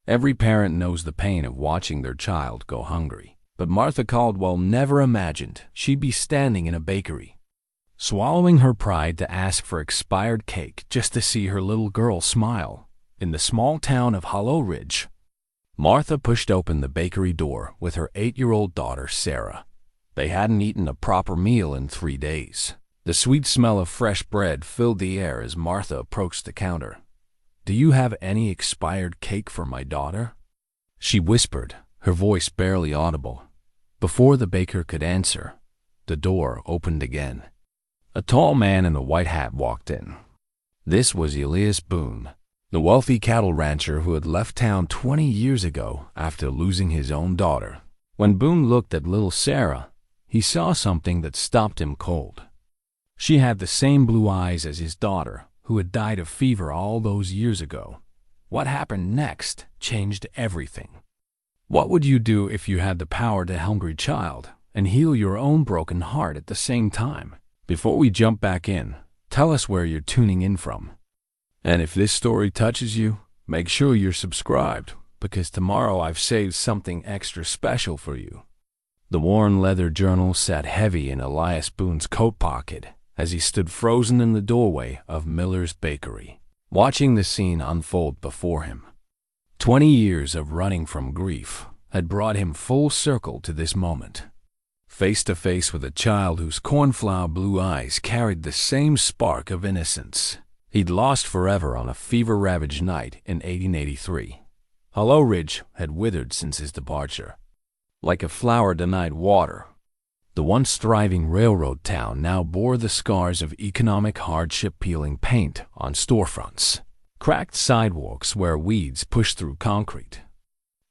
Every parent knows the pain of watching their child go hungry, but Martha Caldwell never imagined she'd be standing in a bakery, swallowing her pride to ask for expired cake just to see her little girl smile. In the small town of Hallow Ridge, Martha pushed open the bakery door with her 8-year-old daughter, Sarah. They hadn't eaten a proper meal in 3 days. The sweet smell of fresh bread filled the air as Martha approached the counter. "Do you have any expired cake for my daughter?" she whispered, her voice barely audible. Before the baker could answer, the door opened again. A tall man in a white hat walked in. This was Elias Boone, the wealthy cattle rancher who had left town 20 years ago after losing his own daughter. When Boone looked at little Sarah, he saw something that stopped him cold. She had the same blue eyes as his daughter, who had died of fever all those years ago. What happened next changed everything. What would you do if you had the power to hungry child and heal your own broken heart at the same time? Before we jump back in, tell us where you're tuning in from. And if this story touches you, make sure you're subscribed, because tomorrow I've saved something extra special for you. The worn leather journal sat heavy in Elias Boone's coat pocket as he stood frozen in the doorway of Miller's Bakery, watching the scene unfold before him. 20 years of running from grief had brought him full circle to this moment, face to face with a child whose cornflower blue eyes carried the same spark of innocence he'd lost forever on a fever-ravaged night in 1883. Hallow Ridge had withered since his departure. Like a flower denied water, the once thriving railroad town now bore the scars of economic hardship, peeling paint on storefronts, cracked sidewalks where weeds pushed through concrete,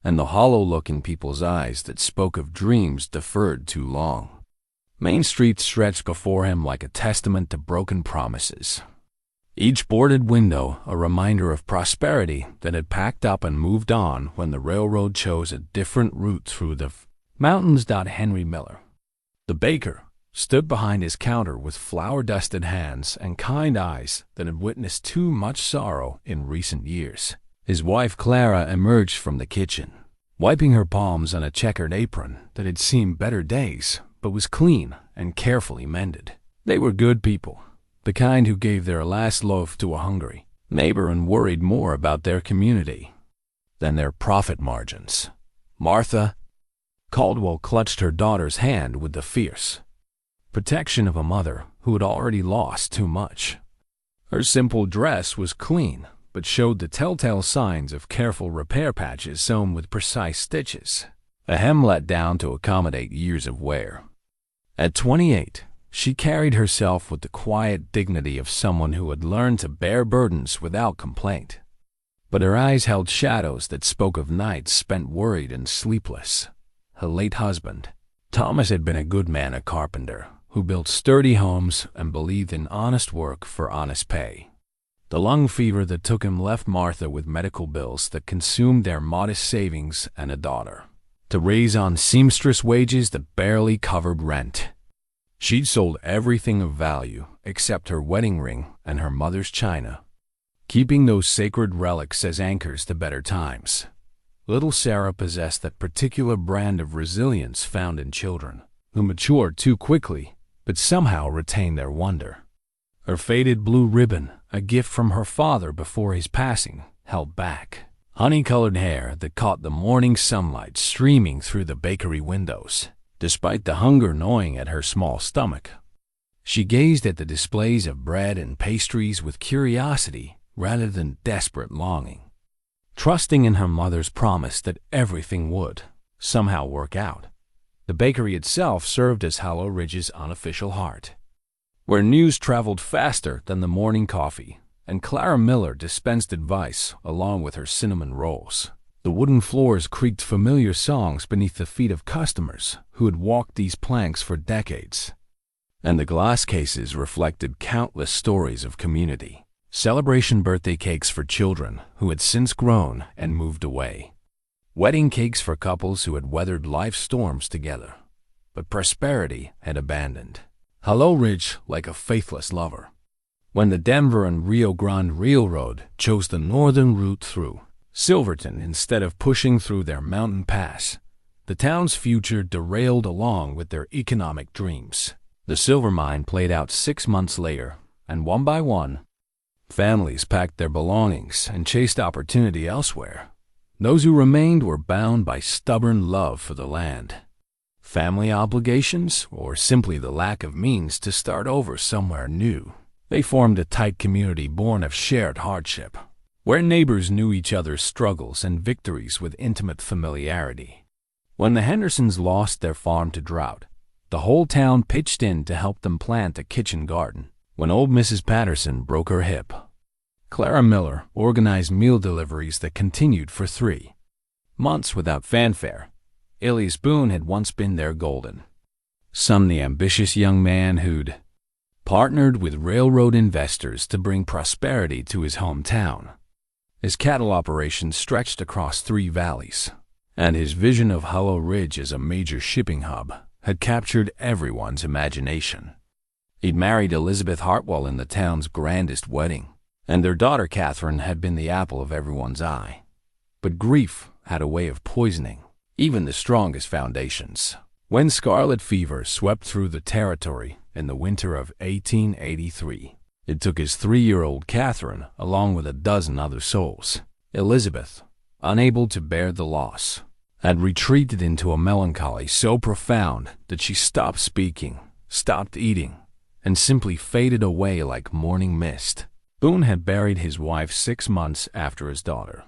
and the hollow look in people's eyes that spoke of dreams deferred too long. Main Street stretched before him like a testament to broken promises, each boarded window a reminder of prosperity that had packed up and moved on when the railroad chose a different route through the mountains. Henry Miller, the baker, stood behind his counter with flour-dusted hands and kind eyes that had witnessed too much sorrow in recent years. His wife Clara emerged from the kitchen, wiping her palms on a checkered apron that had seen better days but was clean and carefully mended. They were good people, the kind who gave their last loaf to a hungry neighbor and worried more about their community than their profit margins. Martha Caldwell clutched her daughter's hand with the fierce protection of a mother who had already lost too much. Her simple dress was clean, but showed the telltale signs of careful repair patches sewn with precise stitches, a hem let down to accommodate years of wear. At 28, she carried herself with the quiet dignity of someone who had learned to bear burdens without complaint. But her eyes held shadows that spoke of nights spent worried and sleepless. Her late husband, Thomas, had been a good man, a carpenter, who built sturdy homes and believed in honest work for honest pay. The lung fever that took him left Martha with medical bills that consumed their modest savings and a daughter to raise on seamstress wages that barely covered rent. She'd sold everything of value except her wedding ring and her mother's china, keeping those sacred relics as anchors to better times. Little Sarah possessed that particular brand of resilience found in children, who matured too quickly but somehow retained their wonder. Her faded blue ribbon, a gift from her father before his passing, held back honey-colored hair that caught the morning sunlight streaming through the bakery windows. Despite the hunger gnawing at her small stomach, she gazed at the displays of bread and pastries with curiosity rather than desperate longing, trusting in her mother's promise that everything would somehow work out. The bakery itself served as Hallow Ridge's unofficial heart, where news traveled faster than the morning coffee, and Clara Miller dispensed advice along with her cinnamon rolls. The wooden floors creaked familiar songs beneath the feet of customers who had walked these planks for decades, and the glass cases reflected countless stories of community. Celebration birthday cakes for children who had since grown and moved away. Wedding cakes for couples who had weathered life's storms together, but prosperity had abandoned Hallow Ridge like a faithless lover. When the Denver and Rio Grande Railroad chose the northern route through, Silverton, instead of pushing through their mountain pass, the town's future derailed along with their economic dreams. The silver mine played out 6 months later, and one by one, families packed their belongings and chased opportunity elsewhere. Those who remained were bound by stubborn love for the land, family obligations, or simply the lack of means to start over somewhere new. They formed a tight community born of shared hardship, where neighbors knew each other's struggles and victories with intimate familiarity. When the Hendersons lost their farm to drought, the whole town pitched in to help them plant a kitchen garden. When old Mrs. Patterson broke her hip, Clara Miller organized meal deliveries that continued for 3 months without fanfare. Elias Boone had once been their golden son, the ambitious young man who'd partnered with railroad investors to bring prosperity to his hometown. His cattle operation stretched across 3 valleys, and his vision of Hallow Ridge as a major shipping hub had captured everyone's imagination. He'd married Elizabeth Hartwell in the town's grandest wedding, and their daughter Catherine had been the apple of everyone's eye. But grief had a way of poisoning even the strongest foundations. When scarlet fever swept through the territory in the winter of 1883, it took his 3-year-old Catherine along with a dozen other souls. Elizabeth, unable to bear the loss, had retreated into a melancholy so profound that she stopped speaking, stopped eating, and simply faded away like morning mist. Boone had buried his wife 6 months after his daughter,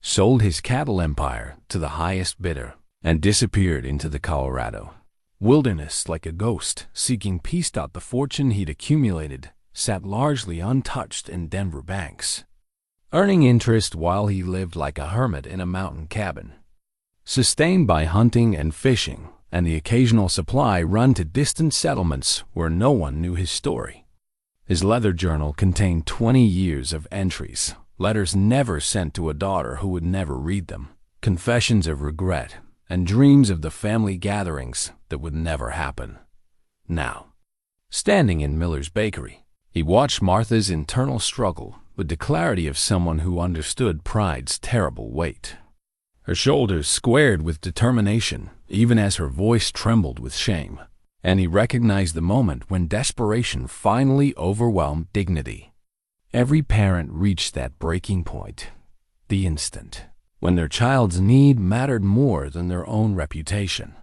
sold his cattle empire to the highest bidder, and disappeared into the Colorado wilderness like a ghost seeking peace. The fortune he'd accumulated sat largely untouched in Denver banks, earning interest while he lived like a hermit in a mountain cabin, sustained by hunting and fishing, and the occasional supply run to distant settlements where no one knew his story. His leather journal contained 20 years of entries, letters never sent to a daughter who would never read them, confessions of regret, and dreams of the family gatherings that would never happen. Now, standing in Miller's bakery, he watched Martha's internal struggle with the clarity of someone who understood pride's terrible weight. Her shoulders squared with determination, even as her voice trembled with shame, and he recognized the moment when desperation finally overwhelmed dignity. Every parent reached that breaking point, the instant when their child's need mattered more than their own reputation.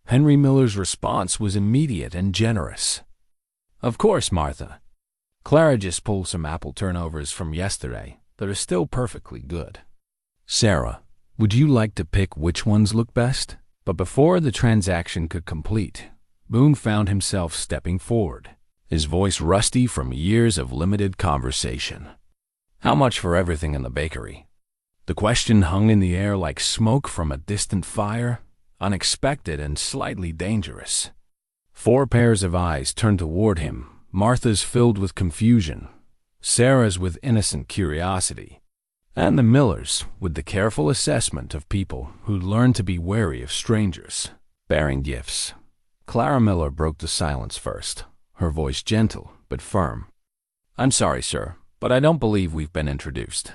Henry Miller's response was immediate and generous. "Of course, Martha. Clara just pulled some apple turnovers from yesterday that are still perfectly good. Sarah, would you like to pick which ones look best?" But before the transaction could complete, Boone found himself stepping forward, his voice rusty from years of limited conversation. "How much for everything in the bakery?" The question hung in the air like smoke from a distant fire, unexpected and slightly dangerous. 4 pairs of eyes turned toward him, Martha's filled with confusion, Sarah's with innocent curiosity, and the Millers with the careful assessment of people who'd learned to be wary of strangers bearing gifts. Clara Miller broke the silence first, her voice gentle but firm. "I'm sorry, sir, but I don't believe we've been introduced."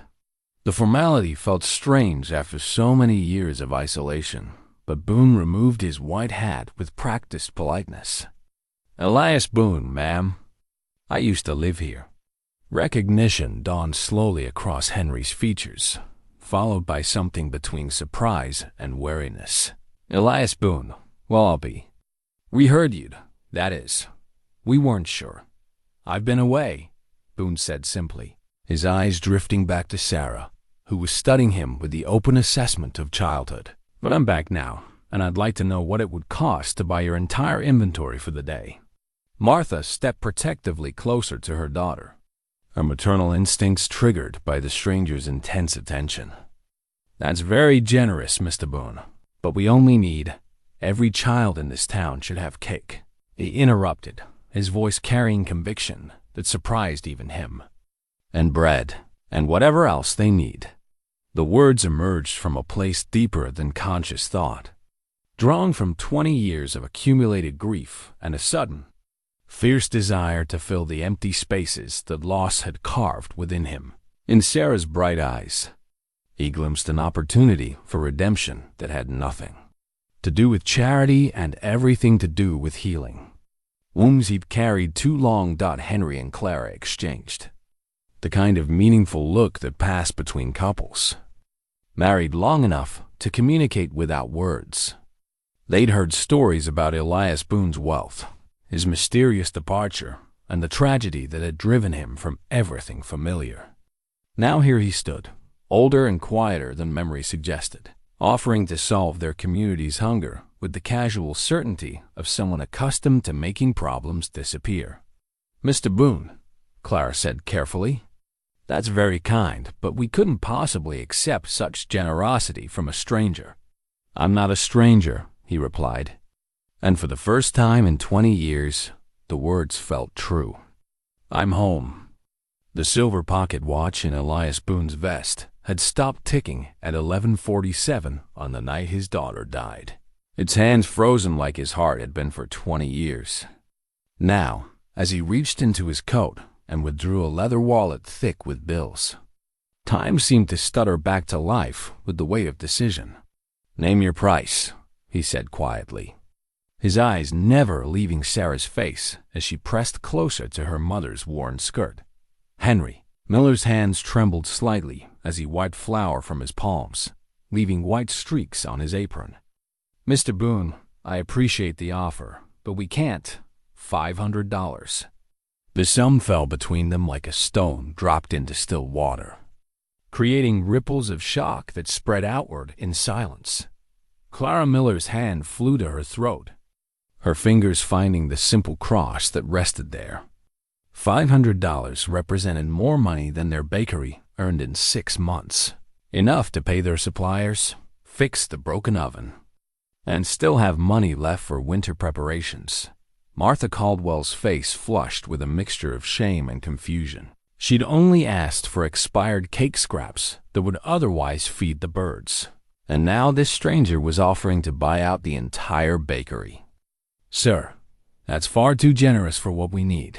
The formality felt strange after so many years of isolation, but Boone removed his white hat with practiced politeness. "Elias Boone, ma'am. I used to live here." Recognition dawned slowly across Henry's features, followed by something between surprise and wariness. "Elias Boone. Well, I'll be. We heard you'd. That is, we weren't sure. I've been away," Boone said simply, his eyes drifting back to Sarah, who was studying him with the open assessment of childhood. "But I'm back now, and I'd like to know what it would cost to buy your entire inventory for the day." Martha stepped protectively closer to her daughter, her maternal instincts triggered by the stranger's intense attention. "That's very generous, Mr. Boone, but we only need. Every child in this town should have cake," he interrupted, his voice carrying conviction that surprised even him. "And bread, and whatever else they need." The words emerged from a place deeper than conscious thought, drawn from 20 years of accumulated grief and a sudden, fierce desire to fill the empty spaces that loss had carved within him. In Sarah's bright eyes, He glimpsed an opportunity for redemption that had nothing to do with charity and everything to do with healing. Wounds he'd carried too long. Henry and Clara exchanged the kind of meaningful look that passed between couples married long enough to communicate without words. They'd heard stories about Elias Boone's wealth, his mysterious departure, and the tragedy that had driven him from everything familiar. Now here he stood, older and quieter than memory suggested, offering to solve their community's hunger with the casual certainty of someone accustomed to making problems disappear. "Mr. Boone," Clara said carefully, "that's very kind, but we couldn't possibly accept such generosity from a stranger." "I'm not a stranger," he replied. And for the first time in 20 years, the words felt true. "I'm home." The silver pocket watch in Elias Boone's vest had stopped ticking at 11:47 on the night his daughter died, its hands frozen like his heart had been for 20 years. Now, as he reached into his coat and withdrew a leather wallet thick with bills, time seemed to stutter back to life with the weight of decision. "Name your price," he said quietly, his eyes never leaving Sarah's face as she pressed closer to her mother's worn skirt. "Henry." Miller's hands trembled slightly as he wiped flour from his palms, leaving white streaks on his apron. "Mr. Boone, I appreciate the offer, but we can't. $500. The sum fell between them like a stone dropped into still water, creating ripples of shock that spread outward in silence. Clara Miller's hand flew to her throat, her fingers finding the simple cross that rested there. $500 represented more money than their bakery earned in 6 months, enough to pay their suppliers, fix the broken oven, and still have money left for winter preparations. Martha Caldwell's face flushed with a mixture of shame and confusion. She'd only asked for expired cake scraps that would otherwise feed the birds, and now this stranger was offering to buy out the entire bakery. "Sir, that's far too generous for what we need.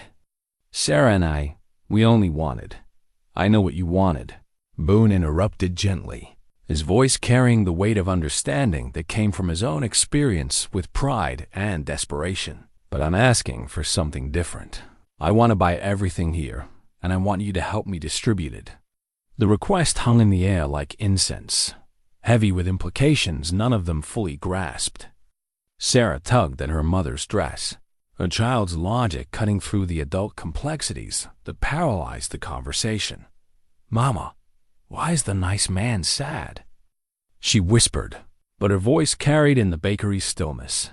Sarah and we only wanted—" "I know what you wanted," Boone interrupted gently, his voice carrying the weight of understanding that came from his own experience with pride and desperation. "But I'm asking for something different. I want to buy everything here, and I want you to help me distribute it." The request hung in the air like incense, heavy with implications none of them fully grasped. Sarah tugged at her mother's dress, a child's logic cutting through the adult complexities that paralyzed the conversation. "Mama, why is the nice man sad?" she whispered, but her voice carried in the bakery's stillness.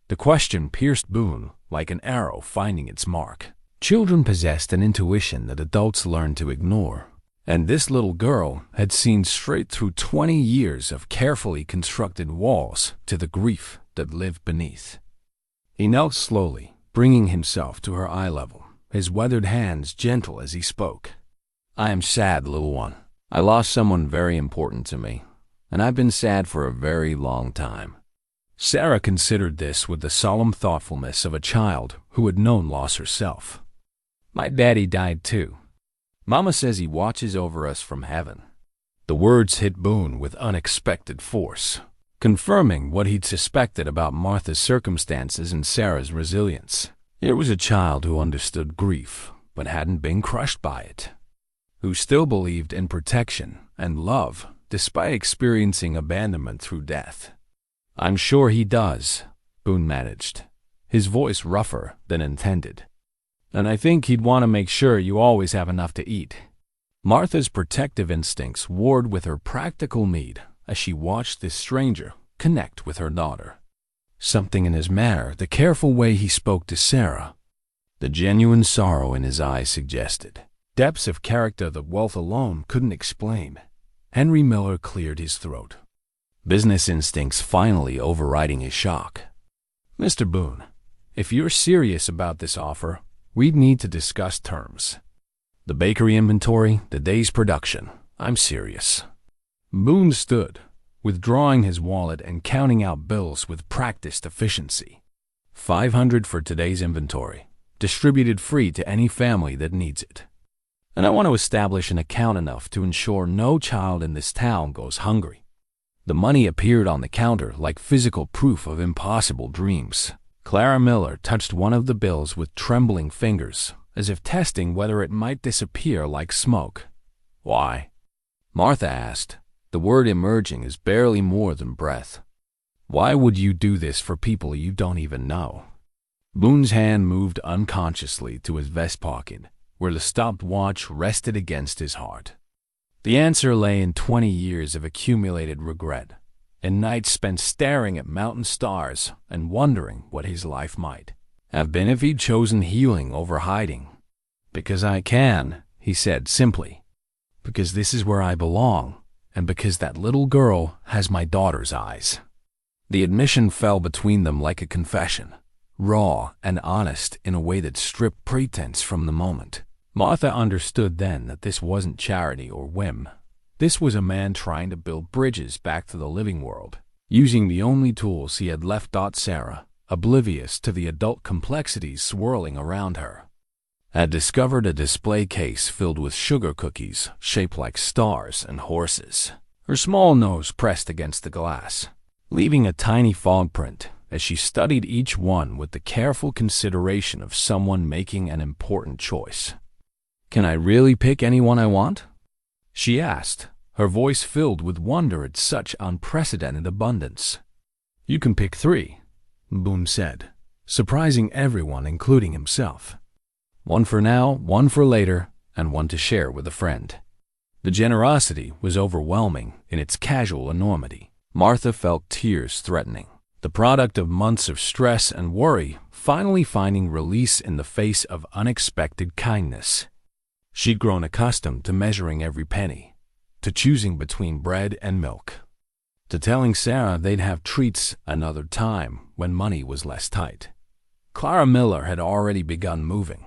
The question pierced Boone like an arrow finding its mark. Children possessed an intuition that adults learned to ignore, and this little girl had seen straight through 20 years of carefully constructed walls to the grief that lived beneath. He knelt slowly, bringing himself to her eye level, his weathered hands gentle as he spoke. "I am sad, little one. I lost someone very important to me, and I've been sad for a very long time." Sarah considered this with the solemn thoughtfulness of a child who had known loss herself. "My daddy died too. Mama says he watches over us from heaven." The words hit Boone with unexpected force, confirming what he'd suspected about Martha's circumstances and Sarah's resilience. Here was a child who understood grief, but hadn't been crushed by it, who still believed in protection and love despite experiencing abandonment through death. "I'm sure he does," Boone managed, his voice rougher than intended. "And I think he'd want to make sure you always have enough to eat." Martha's protective instincts warred with her practical need as she watched this stranger connect with her daughter. Something in his manner, the careful way he spoke to Sarah, the genuine sorrow in his eyes suggested depths of character that wealth alone couldn't explain. Henry Miller cleared his throat, business instincts finally overriding his shock. "Mr. Boone, if you're serious about this offer, we'd need to discuss terms. The bakery inventory, the day's production. I'm serious." Boone stood, withdrawing his wallet and counting out bills with practiced efficiency. $500 for today's inventory, distributed free to any family that needs it. And I want to establish an account enough to ensure no child in this town goes hungry." The money appeared on the counter like physical proof of impossible dreams. Clara Miller touched one of the bills with trembling fingers, as if testing whether it might disappear like smoke. "Why?" Martha asked, the word emerging as barely more than breath. "Why would you do this for people you don't even know?" Boone's hand moved unconsciously to his vest pocket, where the stopped watch rested against his heart. The answer lay in 20 years of accumulated regret, and nights spent staring at mountain stars and wondering what his life might have been if he'd chosen healing over hiding. "Because I can," he said simply. "Because this is where I belong, and because that little girl has my daughter's eyes." The admission fell between them like a confession, raw and honest in a way that stripped pretense from the moment. Martha understood then that this wasn't charity or whim. This was a man trying to build bridges back to the living world, using the only tools he had left. Sarah, oblivious to the adult complexities swirling around her, had discovered a display case filled with sugar cookies shaped like stars and horses, her small nose pressed against the glass, leaving a tiny fog print as she studied each one with the careful consideration of someone making an important choice. "Can I really pick anyone I want?" she asked, her voice filled with wonder at such unprecedented abundance. "You can pick 3, Boone said, surprising everyone, including himself. "One for now, one for later, and one to share with a friend." The generosity was overwhelming in its casual enormity. Martha felt tears threatening, the product of months of stress and worry finally finding release in the face of unexpected kindness. She'd grown accustomed to measuring every penny, to choosing between bread and milk, to telling Sarah they'd have treats another time when money was less tight. Clara Miller had already begun moving,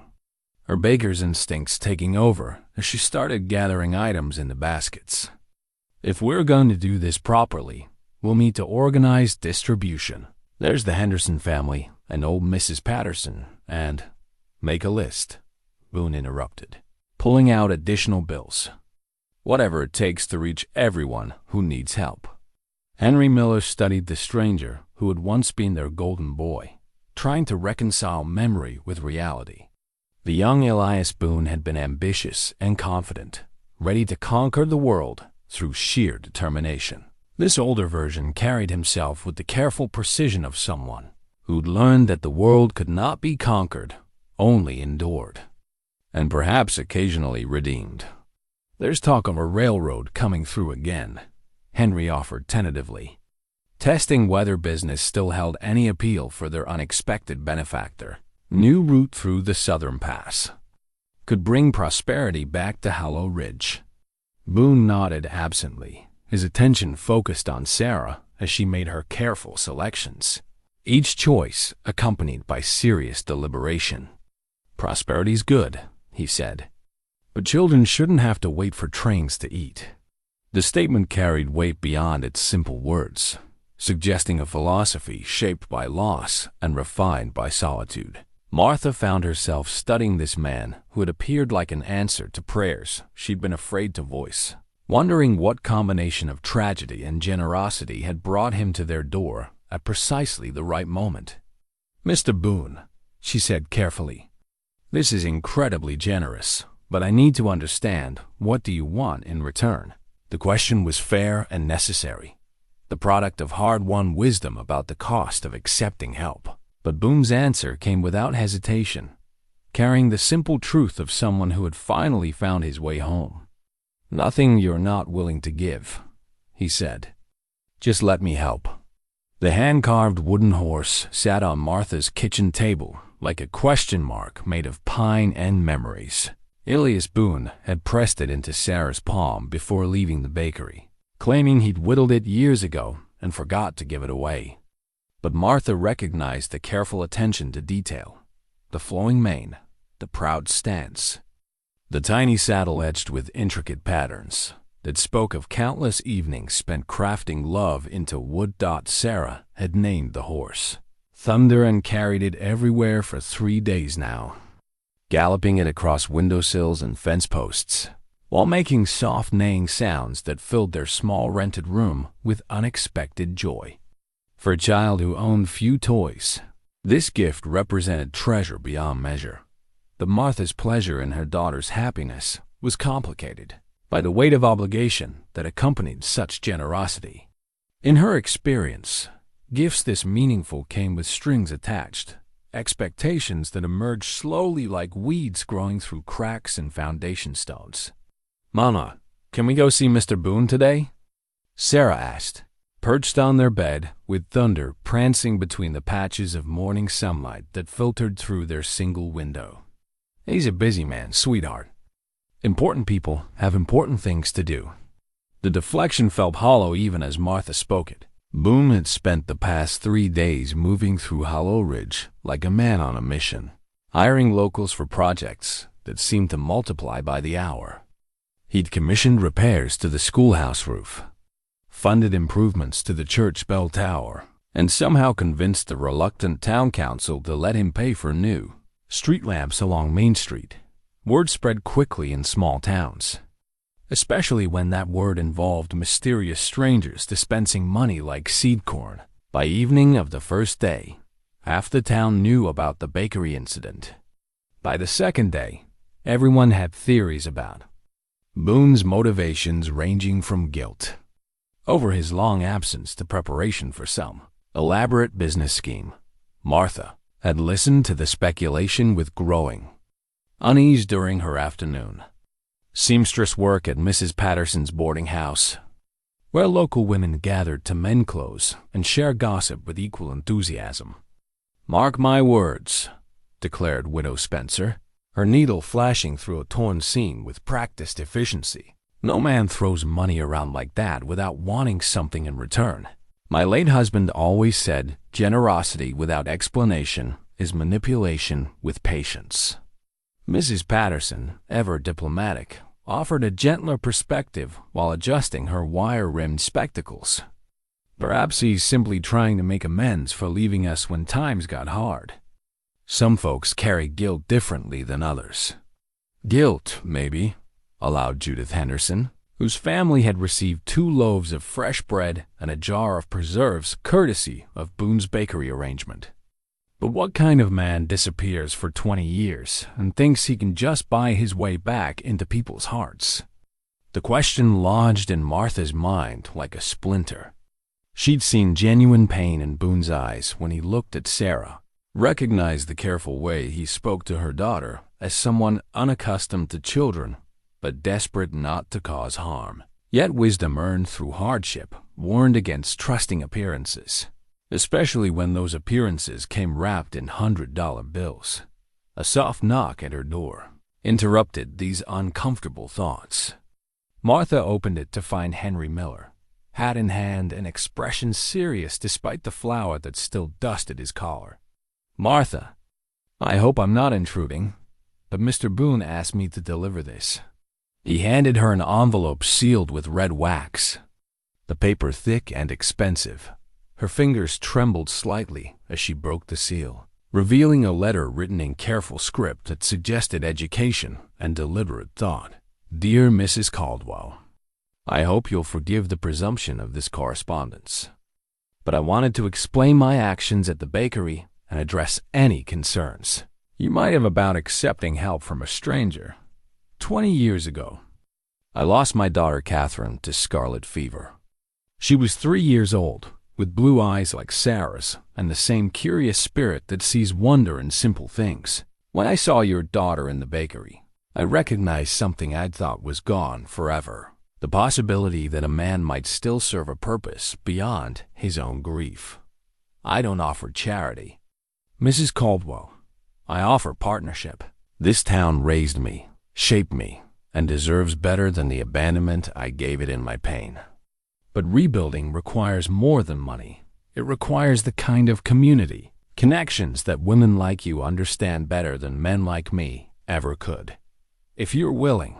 her baker's instincts taking over as she started gathering items into baskets. "If we're going to do this properly, we'll need to organize distribution. There's the Henderson family and old Mrs. Patterson and—" "Make a list," Boone interrupted, pulling out additional bills. "Whatever it takes to reach everyone who needs help." Henry Miller studied the stranger who had once been their golden boy, trying to reconcile memory with reality. The young Elias Boone had been ambitious and confident, ready to conquer the world through sheer determination. This older version carried himself with the careful precision of someone who'd learned that the world could not be conquered, only endured, and perhaps occasionally redeemed. "There's talk of a railroad coming through again," Henry offered tentatively, testing whether business still held any appeal for their unexpected benefactor. New route through the Southern Pass could bring prosperity back to Hallow Ridge. Boone nodded absently, his attention focused on Sarah as she made her careful selections, each choice accompanied by serious deliberation. "Prosperity's good," he said, "but children shouldn't have to wait for trains to eat." The statement carried weight beyond its simple words, suggesting a philosophy shaped by loss and refined by solitude. Martha found herself studying this man who had appeared like an answer to prayers she'd been afraid to voice, wondering what combination of tragedy and generosity had brought him to their door at precisely the right moment. "Mr. Boone," she said carefully, "this is incredibly generous, but I need to understand, what do you want in return?" The question was fair and necessary, the product of hard-won wisdom about the cost of accepting help. But Boone's answer came without hesitation, carrying the simple truth of someone who had finally found his way home. "Nothing you're not willing to give," he said. "Just let me help." The hand-carved wooden horse sat on Martha's kitchen table like a question mark made of pine and memories. Elias Boone had pressed it into Sarah's palm before leaving the bakery, claiming he'd whittled it years ago and forgot to give it away. But Martha recognized the careful attention to detail, the flowing mane, the proud stance, the tiny saddle etched with intricate patterns that spoke of countless evenings spent crafting love into wood. Sarah had named the horse Thunder and carried it everywhere for 3 days now. galloping it across windowsills and fence posts, while making soft neighing sounds that filled their small rented room with unexpected joy. For a child who owned few toys, this gift represented treasure beyond measure. But Martha's pleasure in her daughter's happiness was complicated by the weight of obligation that accompanied such generosity. In her experience, gifts this meaningful came with strings attached, expectations that emerged slowly like weeds growing through cracks in foundation stones. "Mama, can we go see Mr. Boone today?" Sarah asked, perched on their bed with thunder prancing between the patches of morning sunlight that filtered through their single window. "He's a busy man, sweetheart. Important people have important things to do." The deflection felt hollow even as Martha spoke it. Boone had spent the past 3 days moving through Hallow Ridge like a man on a mission, hiring locals for projects that seemed to multiply by the hour. He'd commissioned repairs to the schoolhouse roof, funded improvements to the church bell tower, and somehow convinced the reluctant town council to let him pay for new street lamps along Main Street. Word spread quickly in small towns, especially when that word involved mysterious strangers dispensing money like seed corn. By evening of the first day, half the town knew about the bakery incident. By the second day, everyone had theories about Boone's motivations, ranging from guilt over his long absence to preparation for some elaborate business scheme. Martha had listened to the speculation with growing unease during her afternoon seamstress work at Mrs. Patterson's boarding house, where local women gathered to mend clothes and share gossip with equal enthusiasm. "Mark my words," declared Widow Spencer, her needle flashing through a torn seam with practiced efficiency. "No man throws money around like that without wanting something in return. My late husband always said generosity without explanation is manipulation with patience." Mrs. Patterson, ever diplomatic, offered a gentler perspective while adjusting her wire-rimmed spectacles. "Perhaps he's simply trying to make amends for leaving us when times got hard. Some folks carry guilt differently than others." "Guilt, maybe," allowed Judith Henderson, whose family had received 2 loaves of fresh bread and a jar of preserves courtesy of Boone's bakery arrangement. "But what kind of man disappears for 20 years and thinks he can just buy his way back into people's hearts?" The question lodged in Martha's mind like a splinter. She'd seen genuine pain in Boone's eyes when he looked at Sarah, recognized the careful way he spoke to her daughter as someone unaccustomed to children but desperate not to cause harm. Yet wisdom earned through hardship warned against trusting appearances, especially when those appearances came wrapped in $100 bills. A soft knock at her door interrupted these uncomfortable thoughts. Martha opened it to find Henry Miller, hat in hand and expression serious despite the flour that still dusted his collar. "Martha, I hope I'm not intruding, but Mr. Boone asked me to deliver this." He handed her an envelope sealed with red wax, the paper thick and expensive. Her fingers trembled slightly as she broke the seal, revealing a letter written in careful script that suggested education and deliberate thought. "Dear Mrs. Caldwell, I hope you'll forgive the presumption of this correspondence, but I wanted to explain my actions at the bakery and address any concerns you might have about accepting help from a stranger. 20 years ago, I lost my daughter Catherine to scarlet fever. She was 3 years old, with blue eyes like Sarah's and the same curious spirit that sees wonder in simple things. When I saw your daughter in the bakery, I recognized something I'd thought was gone forever: the possibility that a man might still serve a purpose beyond his own grief. I don't offer charity, Mrs. Caldwell. I offer partnership. This town raised me, shaped me, and deserves better than the abandonment I gave it in my pain. But rebuilding requires more than money. It requires the kind of community, connections that women like you understand better than men like me ever could. If you're willing,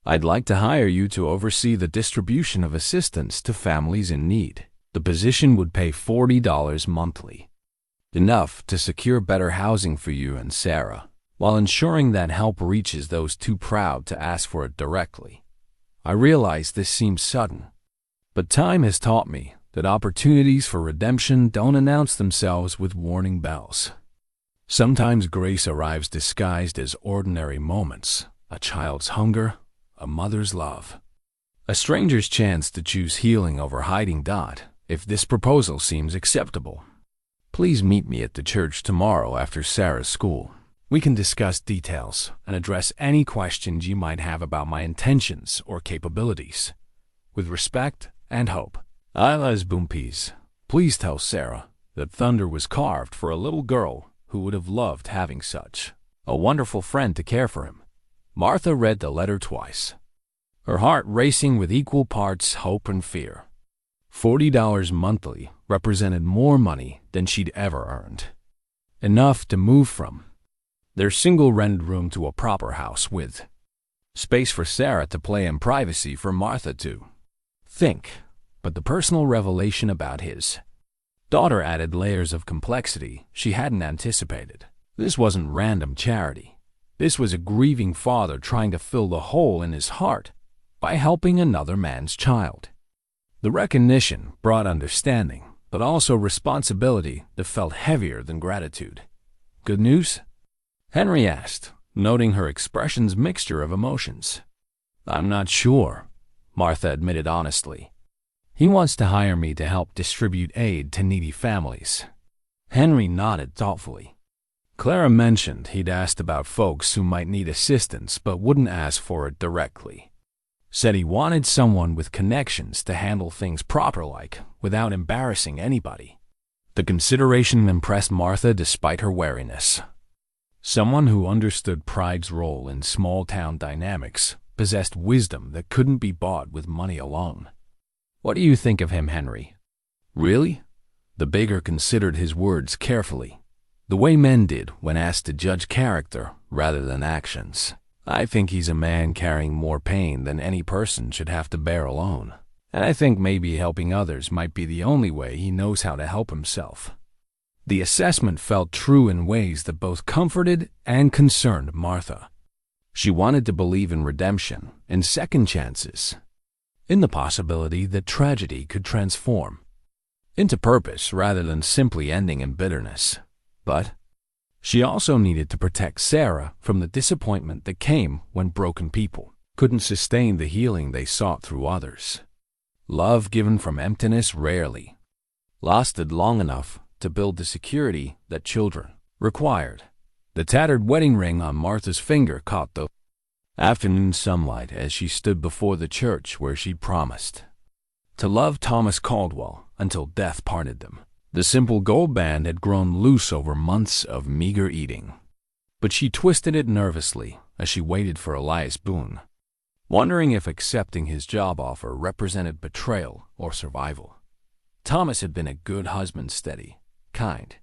I'd like to hire you to oversee the distribution of assistance to families in need. The position would pay $40 monthly, enough to secure better housing for you and Sarah, while ensuring that help reaches those too proud to ask for it directly. I realize this seems sudden, but time has taught me that opportunities for redemption don't announce themselves with warning bells. Sometimes grace arrives disguised as ordinary moments, a child's hunger, a mother's love, a stranger's chance to choose healing over hiding. If this proposal seems acceptable, please meet me at the church tomorrow after Sarah's school. We can discuss details and address any questions you might have about my intentions or capabilities. With respect and hope, Elias Boone. Please tell Sarah that thunder was carved for a little girl who would have loved having such a wonderful friend to care for him. Martha read the letter twice, her heart racing with equal parts hope and fear. $40 monthly represented more money than she'd ever earned. Enough to move from their single rented room to a proper house with space for Sarah to play and privacy for Martha to think. But the personal revelation about his daughter added layers of complexity she hadn't anticipated. This wasn't random charity. This was a grieving father trying to fill the hole in his heart by helping another man's child. The recognition brought understanding, but also responsibility that felt heavier than gratitude. Good news? Henry asked, noting her expression's mixture of emotions. I'm not sure, Martha admitted honestly. He wants to hire me to help distribute aid to needy families. Henry nodded thoughtfully. Clara mentioned he'd asked about folks who might need assistance but wouldn't ask for it directly. Said he wanted someone with connections to handle things without embarrassing anybody. The consideration impressed Martha despite her wariness. Someone who understood pride's role in small-town dynamics, possessed wisdom that couldn't be bought with money alone. What do you think of him, Henry? Really? The beggar considered his words carefully, the way men did when asked to judge character rather than actions. I think he's a man carrying more pain than any person should have to bear alone. And I think maybe helping others might be the only way he knows how to help himself. The assessment felt true in ways that both comforted and concerned Martha. She wanted to believe in redemption, in second chances, in the possibility that tragedy could transform into purpose rather than simply ending in bitterness. But she also needed to protect Sarah from the disappointment that came when broken people couldn't sustain the healing they sought through others. Love given from emptiness rarely lasted long enough to build the security that children required. The tattered wedding ring on Martha's finger caught the afternoon sunlight as she stood before the church where she'd promised to love Thomas Caldwell until death parted them. The simple gold band had grown loose over months of meager eating, but she twisted it nervously as she waited for Elias Boone, wondering if accepting his job offer represented betrayal or survival. Thomas had been a good husband, steady, kind,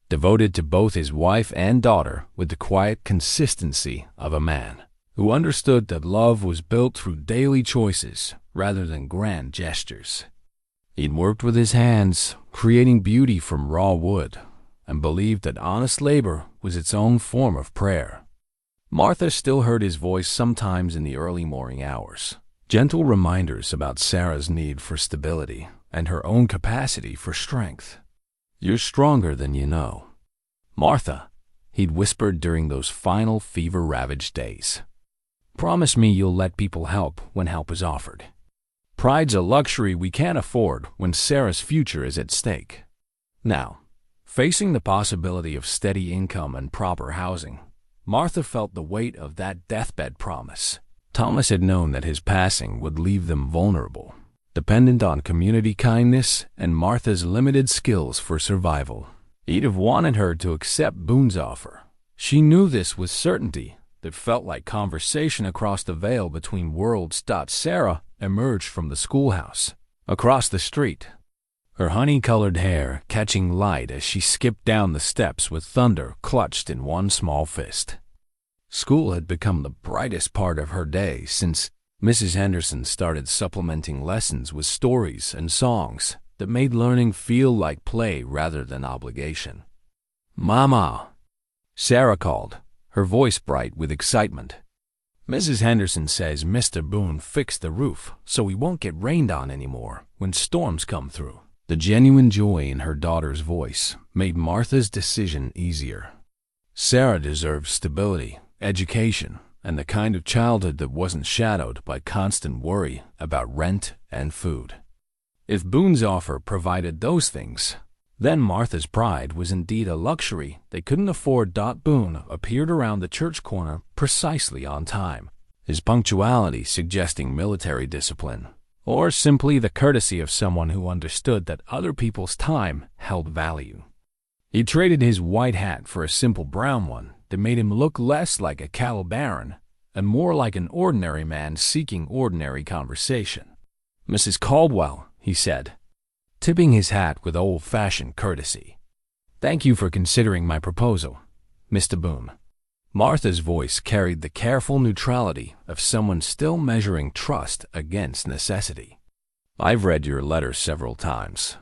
devoted to both his wife and daughter with the quiet consistency of a man who understood that love was built through daily choices rather than grand gestures. He'd worked with his hands, creating beauty from raw wood, and believed that honest labor was its own form of prayer. Martha still heard his voice sometimes in the early morning hours, gentle reminders about Sarah's need for stability and her own capacity for strength. You're stronger than you know, Martha, he'd whispered during those final fever-ravaged days. Promise me you'll let people help when help is offered. Pride's a luxury we can't afford when Sarah's future is at stake. Now, facing the possibility of steady income and proper housing, Martha felt the weight of that deathbed promise. Thomas had known that his passing would leave them vulnerable, dependent on community kindness and Martha's limited skills for survival. He'd have wanted her to accept Boone's offer. She knew this with certainty that felt like conversation across the veil between worlds. Sarah emerged from the schoolhouse, across the street, her honey-colored hair catching light as she skipped down the steps with thunder clutched in one small fist. School had become the brightest part of her day since Mrs. Henderson started supplementing lessons with stories and songs that made learning feel like play rather than obligation. "Mama," Sarah called, her voice bright with excitement. "Mrs. Henderson says Mr. Boone fixed the roof so we won't get rained on anymore when storms come through." The genuine joy in her daughter's voice made Martha's decision easier. Sarah deserves stability, education, and the kind of childhood that wasn't shadowed by constant worry about rent and food. If Boone's offer provided those things, then Martha's pride was indeed a luxury they couldn't afford. Boone appeared around the church corner precisely on time, his punctuality suggesting military discipline, or simply the courtesy of someone who understood that other people's time held value. He traded his white hat for a simple brown one that made him look less like a cattle baron and more like an ordinary man seeking ordinary conversation. "Mrs. Caldwell," he said, tipping his hat with old-fashioned courtesy. "Thank you for considering my proposal, Mr. Boone." Martha's voice carried the careful neutrality of someone still measuring trust against necessity. "I've read your letter several times.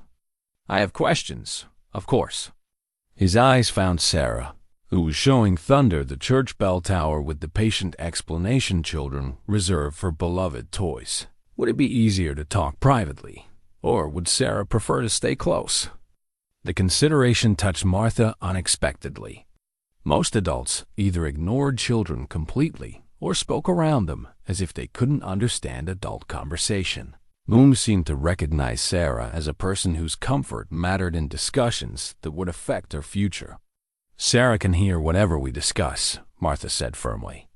I have questions, of course." His eyes found Sarah, who was showing Thunder the church bell tower with the patient explanation children reserved for beloved toys. Would it be easier to talk privately, or would Sarah prefer to stay close? The consideration touched Martha unexpectedly. Most adults either ignored children completely or spoke around them as if they couldn't understand adult conversation. Boone seemed to recognize Sarah as a person whose comfort mattered in discussions that would affect her future. "Sarah can hear whatever we discuss," Martha said firmly.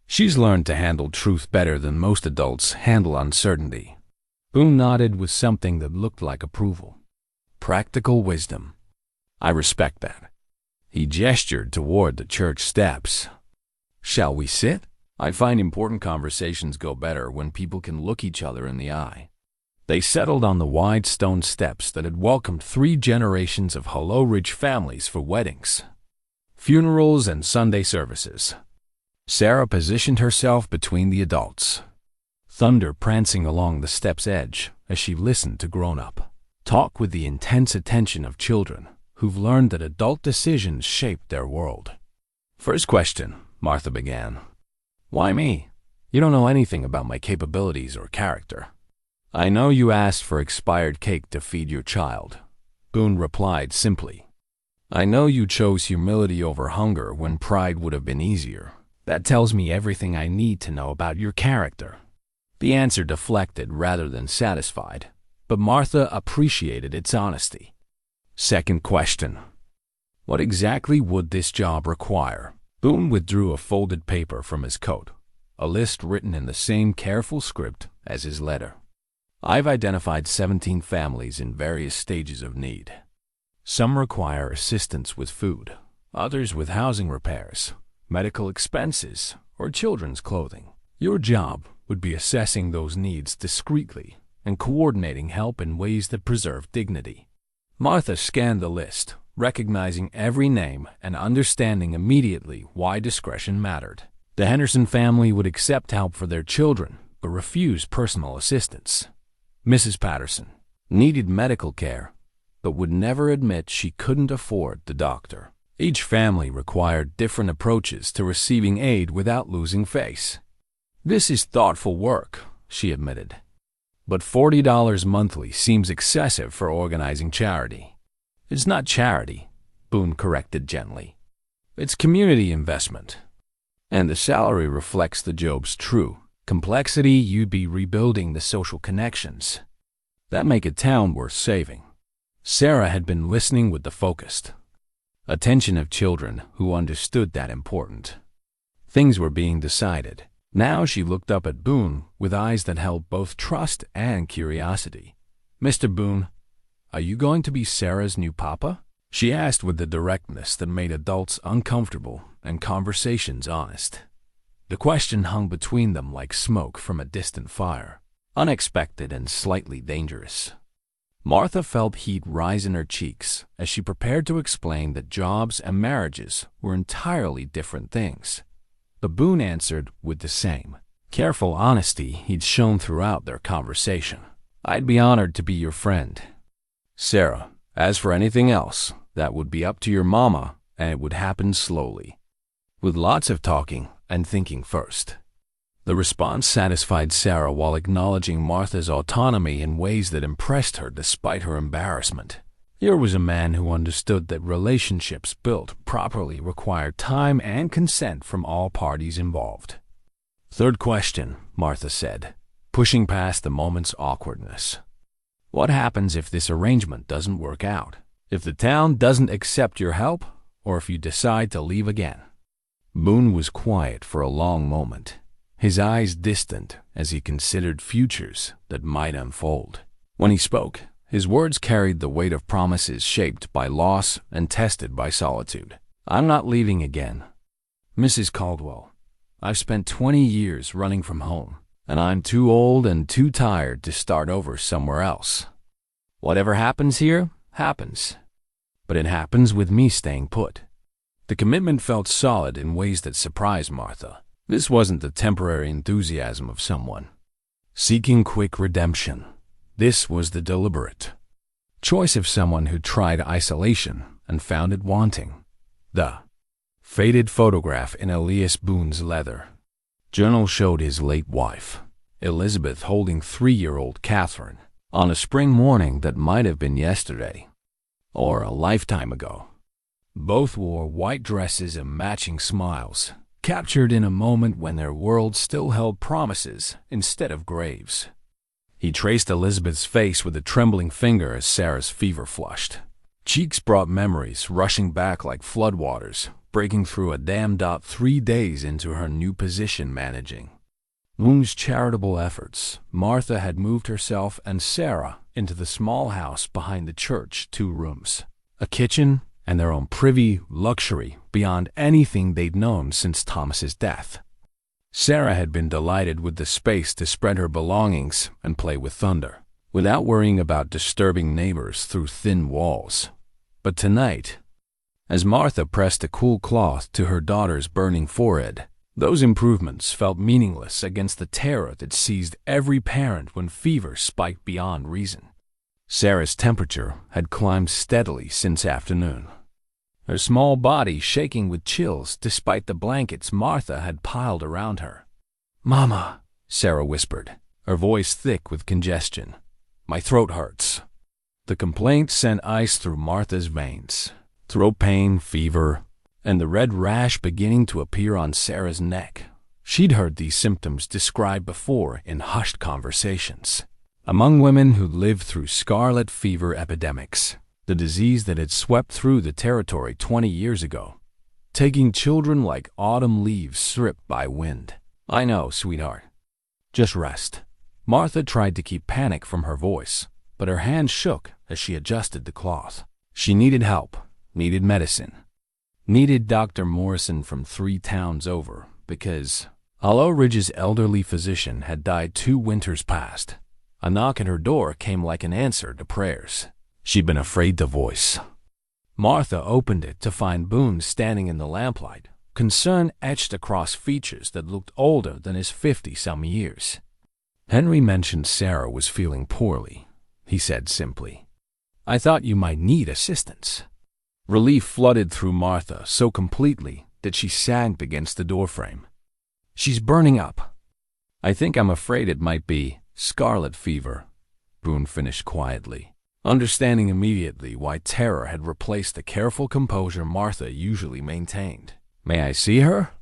"She's learned to handle truth better than most adults handle uncertainty." Boone nodded with something that looked like approval. "Practical wisdom. I respect that." He gestured toward the church steps. "Shall we sit? I find important conversations go better when people can look each other in the eye." They settled on the wide stone steps that had welcomed 3 generations of Hallow Ridge families for weddings, funerals, and Sunday services. Sarah positioned herself between the adults, Thunder prancing along the step's edge as she listened to grown-up talk with the intense attention of children who've learned that adult decisions shape their world. "First question," Martha began. "Why me? You don't know anything about my capabilities or character." "I know you asked for expired cake to feed your child," Boone replied simply. "I know you chose humility over hunger when pride would have been easier. That tells me everything I need to know about your character." The answer deflected rather than satisfied, but Martha appreciated its honesty. "Second question. What exactly would this job require?" Boone withdrew a folded paper from his coat, a list written in the same careful script as his letter. "I've identified 17 families in various stages of need. Some require assistance with food, others with housing repairs, medical expenses, or children's clothing. Your job would be assessing those needs discreetly and coordinating help in ways that preserve dignity." Martha scanned the list, recognizing every name and understanding immediately why discretion mattered. The Henderson family would accept help for their children, but refuse personal assistance. Mrs. Patterson needed medical care, but would never admit she couldn't afford the doctor. Each family required different approaches to receiving aid without losing face. "This is thoughtful work," she admitted. "But $40 monthly seems excessive for organizing charity." "It's not charity," Boone corrected gently. "It's community investment. And the salary reflects the job's true complexity. You'd be rebuilding the social connections that make a town worth saving." Sarah had been listening with the focused attention of children who understood that important things were being decided. Now she looked up at Boone with eyes that held both trust and curiosity. "Mr. Boone, are you going to be Sarah's new papa?" she asked with the directness that made adults uncomfortable and conversations honest. The question hung between them like smoke from a distant fire, unexpected and slightly dangerous. Martha felt heat rise in her cheeks as she prepared to explain that jobs and marriages were entirely different things. But Boone answered with the same careful honesty he'd shown throughout their conversation. "I'd be honored to be your friend, Sarah. As for anything else, that would be up to your mama, and it would happen slowly." with lots of talking and thinking first. The response satisfied Sarah while acknowledging Martha's autonomy in ways that impressed her despite her embarrassment. Here was a man who understood that relationships built properly required time and consent from all parties involved. "Third question," Martha said, pushing past the moment's awkwardness. "What happens if this arrangement doesn't work out? If the town doesn't accept your help, or if you decide to leave again?" Boone was quiet for a long moment, his eyes distant as he considered futures that might unfold. When he spoke, his words carried the weight of promises shaped by loss and tested by solitude. "I'm not leaving again. Mrs. Caldwell, I've spent 20 years running from home, and I'm too old and too tired to start over somewhere else. Whatever happens here, happens. But it happens with me staying put." The commitment felt solid in ways that surprised Martha. This wasn't the temporary enthusiasm of someone seeking quick redemption. This was the deliberate choice of someone who tried isolation and found it wanting. The faded photograph in Elias Boone's leather journal showed his late wife, Elizabeth, holding 3-year-old Catherine on a spring morning that might have been yesterday or a lifetime ago. Both wore white dresses and matching smiles, captured in a moment when their world still held promises instead of graves. He traced Elizabeth's face with a trembling finger as Sarah's fever flushed. Cheeks brought memories rushing back like floodwaters, breaking through a dam. 3 days into her new position managing Boone's charitable efforts, Martha had moved herself and Sarah into the small house behind the church, 2 rooms, a kitchen, and their own privy, luxury beyond anything they'd known since Thomas's death. Sarah had been delighted with the space to spread her belongings and play with Thunder, without worrying about disturbing neighbors through thin walls. But tonight, as Martha pressed a cool cloth to her daughter's burning forehead, those improvements felt meaningless against the terror that seized every parent when fever spiked beyond reason. Sarah's temperature had climbed steadily since afternoon, her small body shaking with chills despite the blankets Martha had piled around her. "Mama," Sarah whispered, her voice thick with congestion. "My throat hurts." The complaint sent ice through Martha's veins. Throat pain, fever, and the red rash beginning to appear on Sarah's neck. She'd heard these symptoms described before in hushed conversations among women who lived through scarlet fever epidemics, the disease that had swept through the territory 20 years ago, taking children like autumn leaves stripped by wind. "I know, sweetheart. Just rest." Martha tried to keep panic from her voice, but her hand shook as she adjusted the cloth. She needed help, needed medicine, needed Dr. Morrison from 3 towns over, because Hallow Ridge's elderly physician had died 2 winters past. A knock at her door came like an answer to prayers she'd been afraid to voice. Martha opened it to find Boone standing in the lamplight, concern etched across features that looked older than his 50-some years. "Henry mentioned Sarah was feeling poorly," he said simply. "I thought you might need assistance." Relief flooded through Martha so completely that she sagged against the doorframe. "She's burning up. I think I'm afraid it might be scarlet fever," Boone finished quietly, understanding immediately why terror had replaced the careful composure Martha usually maintained. "May I see her?"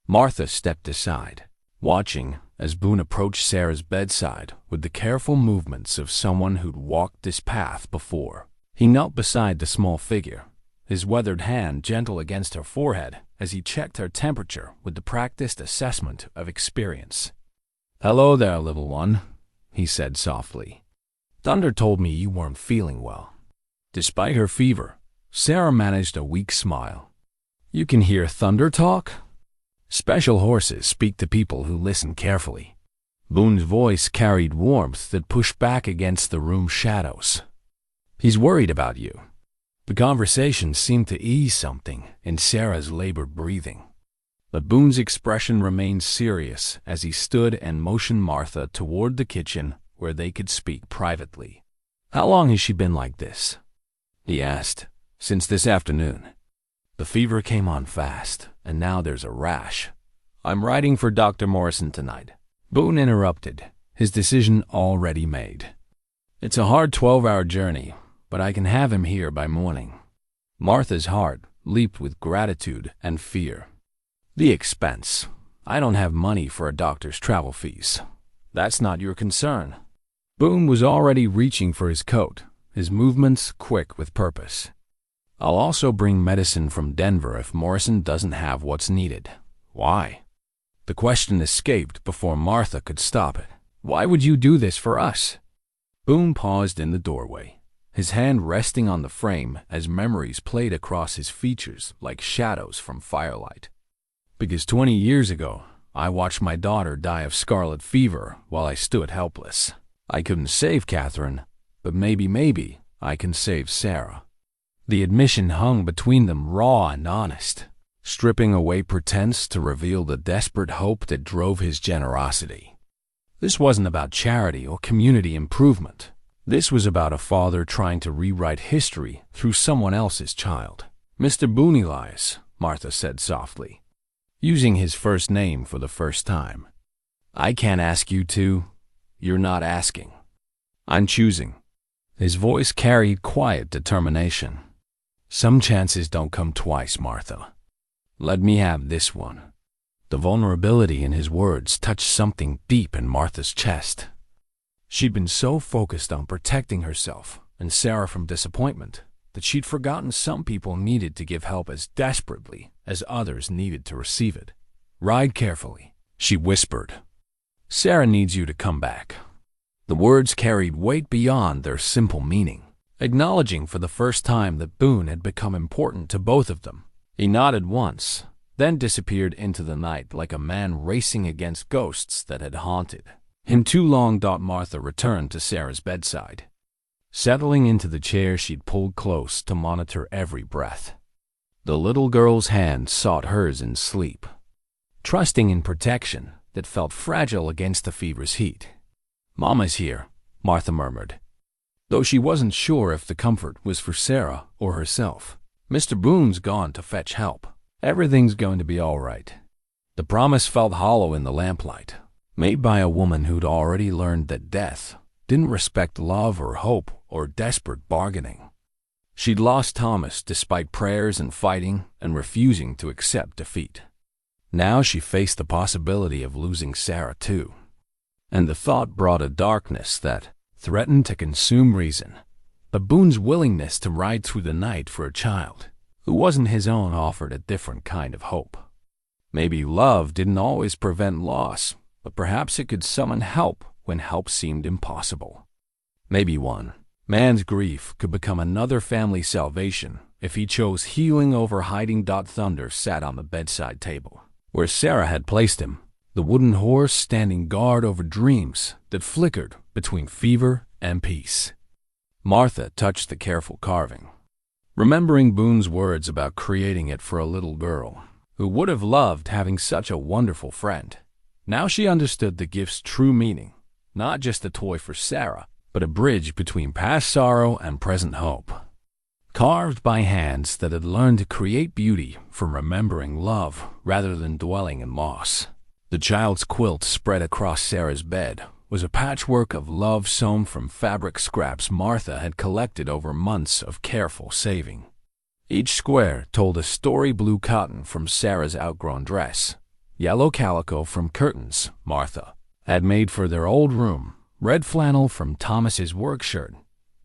Martha stepped aside, watching as Boone approached Sarah's bedside with the careful movements of someone who'd walked this path before. He knelt beside the small figure, his weathered hand gentle against her forehead as he checked her temperature with the practiced assessment of experience. "Hello there, little one," he said softly. "Thunder told me you weren't feeling well." Despite her fever, Sarah managed a weak smile. "You can hear Thunder talk? Special horses speak to people who listen carefully." Boone's voice carried warmth that pushed back against the room's shadows. "He's worried about you." The conversation seemed to ease something in Sarah's labored breathing. But Boone's expression remained serious as he stood and motioned Martha toward the kitchen where they could speak privately. "How long has she been like this?" he asked. "Since this afternoon." The fever came on fast, and now there's a rash. I'm writing for Dr. Morrison tonight. Boone interrupted, his decision already made. It's a hard 12-hour journey, but I can have him here by morning. Martha's heart leaped with gratitude and fear. The expense. I don't have money for a doctor's travel fees. That's not your concern. Boone was already reaching for his coat, his movements quick with purpose. I'll also bring medicine from Denver if Morrison doesn't have what's needed. Why? The question escaped before Martha could stop it. Why would you do this for us? Boone paused in the doorway, his hand resting on the frame as memories played across his features like shadows from firelight. Because 20 years ago, I watched my daughter die of scarlet fever while I stood helpless. I couldn't save Catherine, but maybe I can save Sarah. The admission hung between them raw and honest, stripping away pretense to reveal the desperate hope that drove his generosity. This wasn't about charity or community improvement. This was about a father trying to rewrite history through someone else's child. Mr. Boone, Elias, Martha said softly, using his first name for the first time. I can't ask you to. You're not asking. I'm choosing. His voice carried quiet determination. Some chances don't come twice, Martha. Let me have this one. The vulnerability in his words touched something deep in Martha's chest. She'd been so focused on protecting herself and Sarah from disappointment that she'd forgotten some people needed to give help as desperately as others needed to receive it. Ride carefully, she whispered. Sarah needs you to come back. The words carried weight beyond their simple meaning, acknowledging for the first time that Boone had become important to both of them. He nodded once, then disappeared into the night like a man racing against ghosts that had haunted him too long. Martha returned to Sarah's bedside, settling into the chair she'd pulled close to monitor every breath. The little girl's hand sought hers in sleep, trusting in protection that felt fragile against the fever's heat. Mama's here, Martha murmured, though she wasn't sure if the comfort was for Sarah or herself. Mr. Boone's gone to fetch help. Everything's going to be all right. The promise felt hollow in the lamplight, made by a woman who'd already learned that death didn't respect love or hope or desperate bargaining. She'd lost Thomas despite prayers and fighting and refusing to accept defeat. Now she faced the possibility of losing Sarah too, and the thought brought a darkness that threatened to consume reason. But Boone's willingness to ride through the night for a child who wasn't his own offered a different kind of hope. Maybe love didn't always prevent loss, but perhaps it could summon help when help seemed impossible. Maybe one man's grief could become another family's salvation if he chose healing over hiding. Thunder sat on the bedside table, where Sarah had placed him, the wooden horse standing guard over dreams that flickered between fever and peace. Martha touched the careful carving, remembering Boone's words about creating it for a little girl who would have loved having such a wonderful friend. Now she understood the gift's true meaning, not just a toy for Sarah, but a bridge between past sorrow and present hope. Carved by hands that had learned to create beauty from remembering love rather than dwelling in loss. The child's quilt spread across Sarah's bed was a patchwork of love sewn from fabric scraps Martha had collected over months of careful saving. Each square told a story: blue cotton from Sarah's outgrown dress, yellow calico from curtains Martha had made for their old room, red flannel from Thomas's work shirt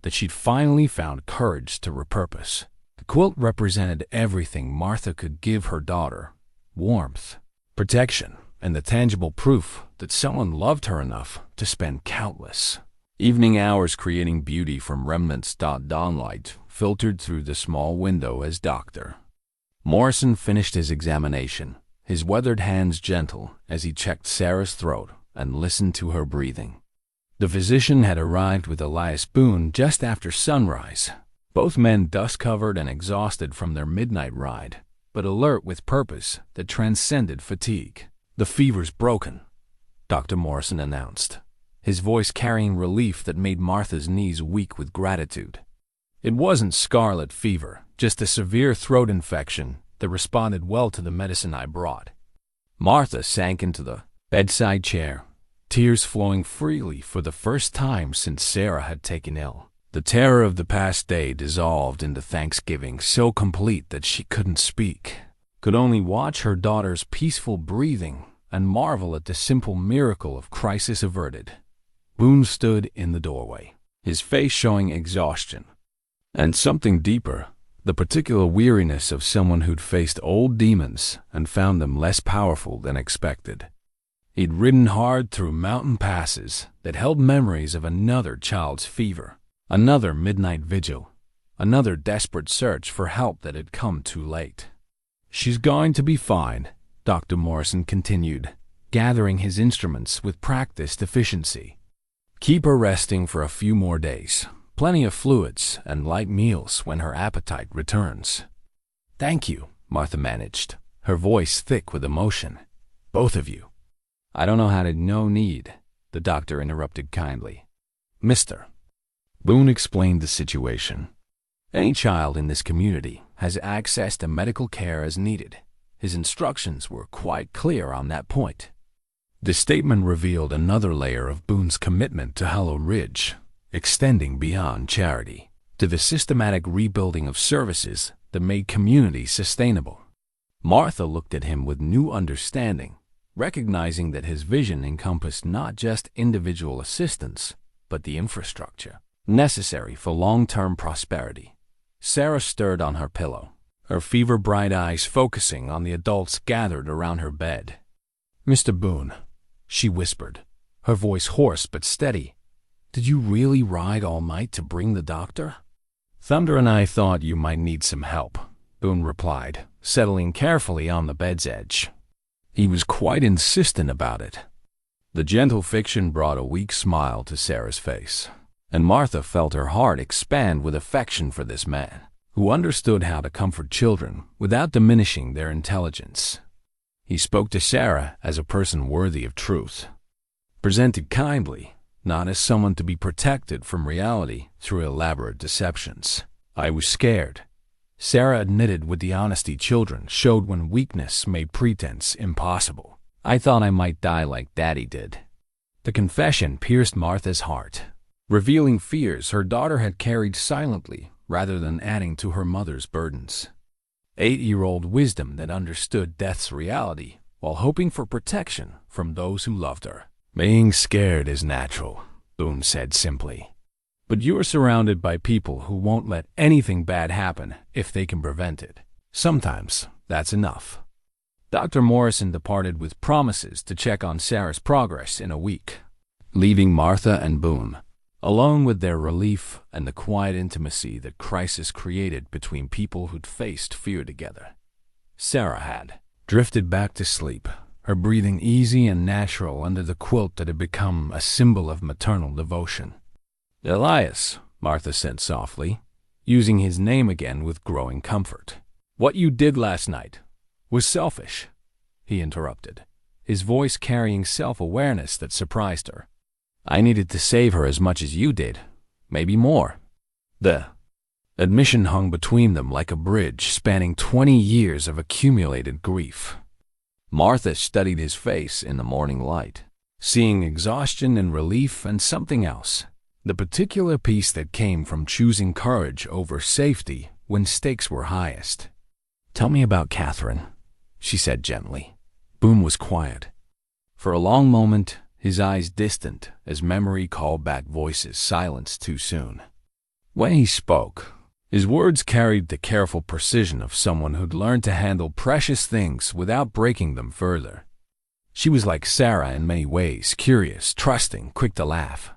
that she'd finally found courage to repurpose. The quilt represented everything Martha could give her daughter: warmth, protection, and the tangible proof that someone loved her enough to spend countless evening hours creating beauty from remnants. Dawnlight filtered through the small window as Dr. Morrison finished his examination, his weathered hands gentle as he checked Sarah's throat and listened to her breathing. The physician had arrived with Elias Boone just after sunrise, both men dust-covered and exhausted from their midnight ride, but alert with purpose that transcended fatigue. The fever's broken, Dr. Morrison announced, his voice carrying relief that made Martha's knees weak with gratitude. It wasn't scarlet fever, just a severe throat infection that responded well to the medicine I brought. Martha sank into the bedside chair, tears flowing freely for the first time since Sarah had taken ill. The terror of the past day dissolved into thanksgiving so complete that she couldn't speak, could only watch her daughter's peaceful breathing and marvel at the simple miracle of crisis averted. Boone stood in the doorway, his face showing exhaustion, and something deeper, the particular weariness of someone who'd faced old demons and found them less powerful than expected. He'd ridden hard through mountain passes that held memories of another child's fever, another midnight vigil, another desperate search for help that had come too late. "She's going to be fine," Dr. Morrison continued, gathering his instruments with practiced efficiency. "Keep her resting for a few more days. Plenty of fluids and light meals when her appetite returns." "Thank you," Martha managed, her voice thick with emotion. "Both of you." "I don't know how to no need," the doctor interrupted kindly. "Mister." Boone explained the situation. "Any child in this community has access to medical care as needed." His instructions were quite clear on that point. The statement revealed another layer of Boone's commitment to Hallow Ridge, extending beyond charity to the systematic rebuilding of services that made community sustainable. Martha looked at him with new understanding, recognizing that his vision encompassed not just individual assistance, but the infrastructure necessary for long-term prosperity. Sarah stirred on her pillow, her fever-bright eyes focusing on the adults gathered around her bed. "Mr. Boone," she whispered, her voice hoarse but steady, "did you really ride all night to bring the doctor?" "Thunder and I thought you might need some help," Boone replied, settling carefully on the bed's edge. He was quite insistent about it. The gentle fiction brought a weak smile to Sarah's face, and Martha felt her heart expand with affection for this man, who understood how to comfort children without diminishing their intelligence. He spoke to Sarah as a person worthy of truth, presented kindly, not as someone to be protected from reality through elaborate deceptions. "I was scared," Sarah admitted with the honesty children showed when weakness made pretense impossible. "I thought I might die like Daddy did." The confession pierced Martha's heart, revealing fears her daughter had carried silently rather than adding to her mother's burdens. 8-year-old wisdom that understood death's reality while hoping for protection from those who loved her. "Being scared is natural," Boone said simply. "But you are surrounded by people who won't let anything bad happen if they can prevent it. Sometimes that's enough." Dr. Morrison departed with promises to check on Sarah's progress in a week, leaving Martha and Boone alone with their relief and the quiet intimacy that crisis created between people who'd faced fear together. Sarah had drifted back to sleep, her breathing easy and natural under the quilt that had become a symbol of maternal devotion. "Elias," Martha said softly, using his name again with growing comfort. "What you did last night was selfish," he interrupted, his voice carrying self-awareness that surprised her. "I needed to save her as much as you did, maybe more." The admission hung between them like a bridge spanning 20 years of accumulated grief. Martha studied his face in the morning light, seeing exhaustion and relief and something else, the particular peace that came from choosing courage over safety when stakes were highest. "Tell me about Catherine," she said gently. Boone was quiet. For a long moment, his eyes distant as memory called back voices silenced too soon. When he spoke, his words carried the careful precision of someone who'd learned to handle precious things without breaking them further. She was like Sarah in many ways, curious, trusting, quick to laugh.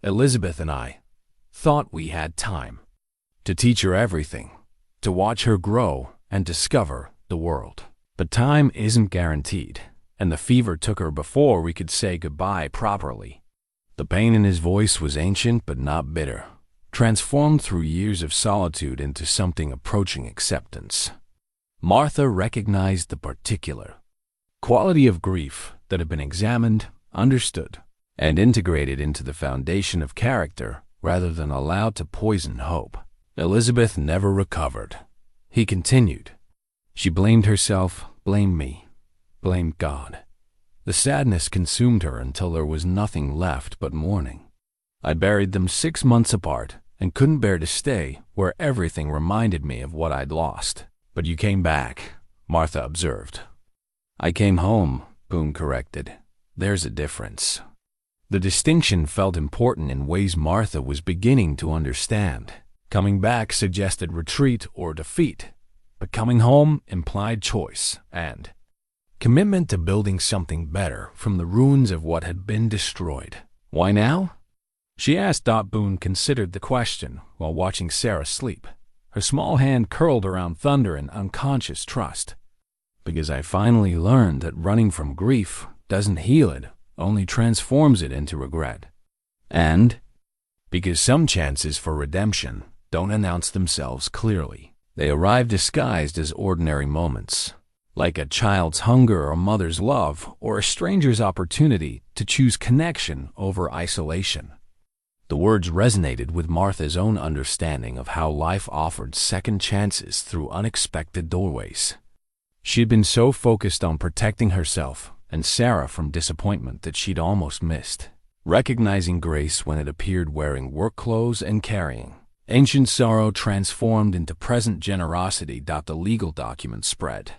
"Elizabeth and I thought we had time to teach her everything, to watch her grow and discover the world. But time isn't guaranteed, and the fever took her before we could say goodbye properly." The pain in his voice was ancient but not bitter, transformed through years of solitude into something approaching acceptance. Martha recognized the particular quality of grief that had been examined, understood, and integrated into the foundation of character rather than allowed to poison hope. "Elizabeth never recovered," he continued, She blamed herself, blamed me, blamed God. The sadness consumed her until there was nothing left but mourning. I buried them 6 months apart and couldn't bear to stay where everything reminded me of what I'd lost. But you came back, Martha observed. I came home, Boone corrected. There's a difference. The distinction felt important in ways Martha was beginning to understand. Coming back suggested retreat or defeat, but coming home implied choice and commitment to building something better from the ruins of what had been destroyed. Why now? She asked. Boone considered the question while watching Sarah sleep, her small hand curled around Thunder in unconscious trust. Because I finally learned that running from grief doesn't heal it, only transforms it into regret. And because some chances for redemption don't announce themselves clearly. They arrive disguised as ordinary moments, like a child's hunger or a mother's love or a stranger's opportunity to choose connection over isolation. The words resonated with Martha's own understanding of how life offered second chances through unexpected doorways. She had been so focused on protecting herself and Sarah from disappointment that she'd almost missed recognizing grace when it appeared wearing work clothes and carrying ancient sorrow transformed into present generosity. The legal documents spread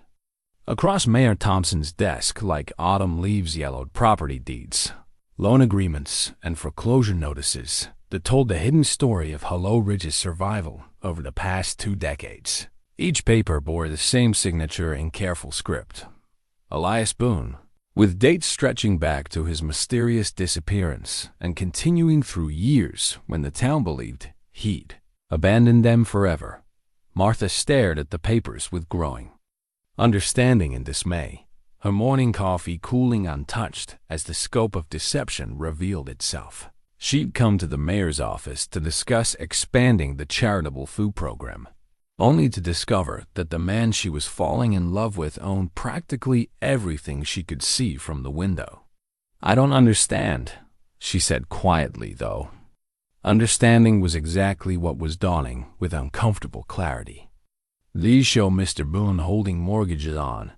across Mayor Thompson's desk like autumn leaves yellowed property deeds, loan agreements, and foreclosure notices that told the hidden story of Hallow Ridge's survival over the past 2 decades. Each paper bore the same signature in careful script: Elias Boone, with dates stretching back to his mysterious disappearance and continuing through years when the town believed he'd abandoned them forever. Martha stared at the papers with growing understanding and dismay, her morning coffee cooling untouched as the scope of deception revealed itself. She'd come to the mayor's office to discuss expanding the charitable food program, only to discover that the man she was falling in love with owned practically everything she could see from the window. I don't understand, she said quietly, though. Understanding was exactly what was dawning with uncomfortable clarity. These show Mr. Boone holding mortgages on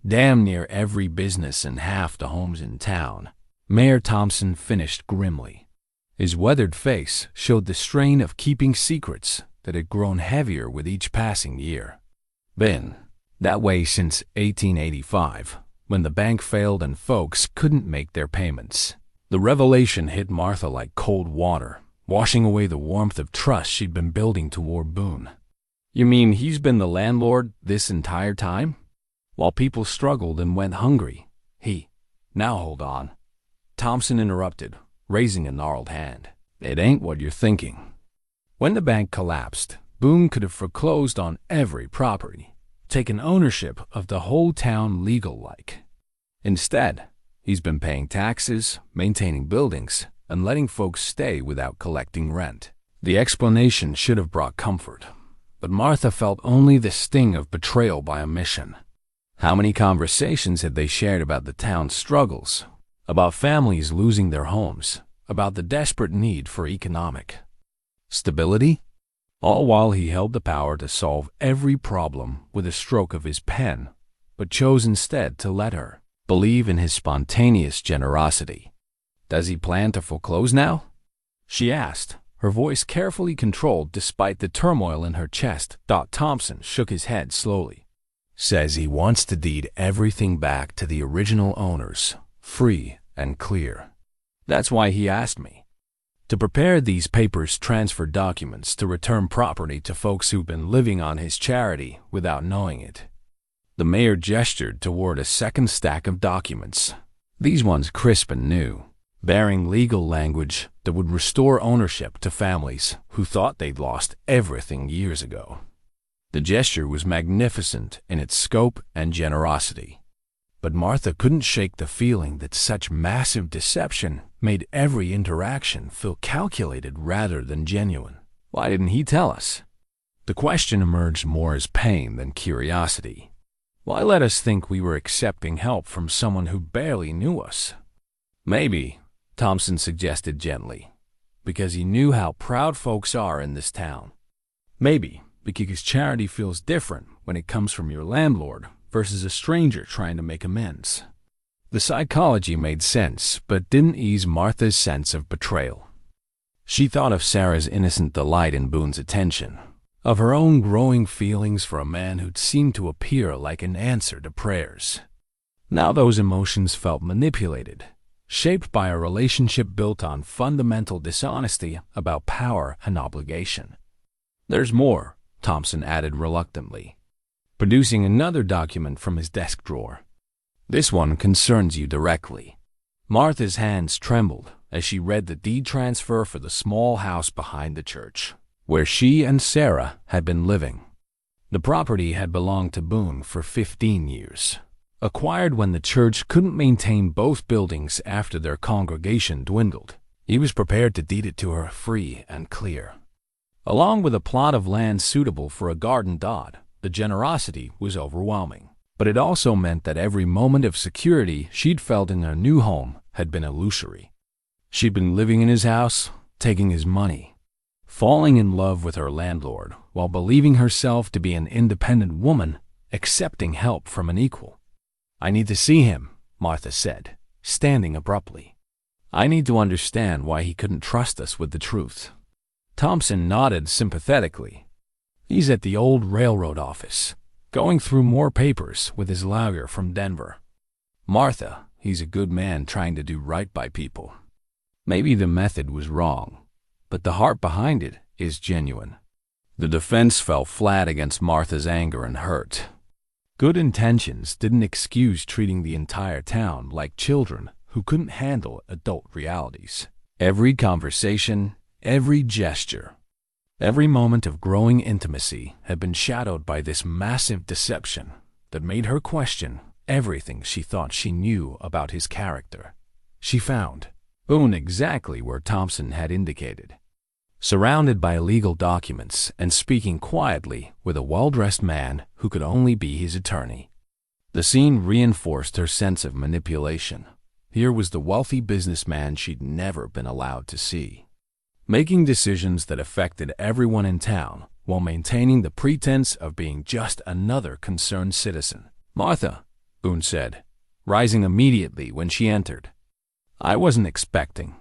damn near every business and half the homes in town, Mayor Thompson finished grimly. His weathered face showed the strain of keeping secrets that had grown heavier with each passing year. Been that way since 1885, when the bank failed and folks couldn't make their payments. The revelation hit Martha like cold water, washing away the warmth of trust she'd been building toward Boone. You mean he's been the landlord this entire time? While people struggled and went hungry, Now hold on, Thompson interrupted, raising a gnarled hand. It ain't what you're thinking. When the bank collapsed, Boone could have foreclosed on every property, taken ownership of the whole town legal-like. Instead, he's been paying taxes, maintaining buildings, and letting folks stay without collecting rent. The explanation should have brought comfort, but Martha felt only the sting of betrayal by omission. How many conversations had they shared about the town's struggles, about families losing their homes, about the desperate need for economic stability? All while he held the power to solve every problem with a stroke of his pen, but chose instead to let her believe in his spontaneous generosity. Does he plan to foreclose now? She asked, her voice carefully controlled despite the turmoil in her chest. Thompson shook his head slowly. Says he wants to deed everything back to the original owners, free and clear. That's why he asked me to prepare these papers transfer documents to return property to folks who've been living on his charity without knowing it. The mayor gestured toward a second stack of documents, these ones crisp and new, bearing legal language that would restore ownership to families who thought they'd lost everything years ago. The gesture was magnificent in its scope and generosity, but Martha couldn't shake the feeling that such massive deception made every interaction feel calculated rather than genuine. Why didn't he tell us? The question emerged more as pain than curiosity. Why let us think we were accepting help from someone who barely knew us? Maybe, Thompson suggested gently, because he knew how proud folks are in this town. Maybe because charity feels different when it comes from your landlord versus a stranger trying to make amends. The psychology made sense, but didn't ease Martha's sense of betrayal. She thought of Sarah's innocent delight in Boone's attention, of her own growing feelings for a man who'd seemed to appear like an answer to prayers. Now those emotions felt manipulated, shaped by a relationship built on fundamental dishonesty about power and obligation. "There's more," Thompson added reluctantly, producing another document from his desk drawer. "This one concerns you directly." Martha's hands trembled as she read the deed transfer for the small house behind the church, where she and Sarah had been living. The property had belonged to Boone for 15 years, acquired when the church couldn't maintain both buildings after their congregation dwindled. He was prepared to deed it to her free and clear. Along with a plot of land suitable for a garden dot, the generosity was overwhelming. But it also meant that every moment of security she'd felt in her new home had been illusory. She'd been living in his house, taking his money, falling in love with her landlord while believing herself to be an independent woman, accepting help from an equal. "I need to see him," Martha said, standing abruptly. "I need to understand why he couldn't trust us with the truth." Thompson nodded sympathetically. "He's at the old railroad office, going through more papers with his lawyer from Denver." "Martha, he's a good man trying to do right by people. Maybe the method was wrong, but the heart behind it is genuine." The defense fell flat against Martha's anger and hurt. Good intentions didn't excuse treating the entire town like children who couldn't handle adult realities. Every conversation, every gesture, every moment of growing intimacy had been shadowed by this massive deception that made her question everything she thought she knew about his character. She found Boone exactly where Thompson had indicated, surrounded by legal documents and speaking quietly with a well-dressed man who could only be his attorney. The scene reinforced her sense of manipulation. Here was the wealthy businessman she'd never been allowed to see, making decisions that affected everyone in town while maintaining the pretense of being just another concerned citizen. "Martha," Boone said, rising immediately when she entered. "I wasn't expecting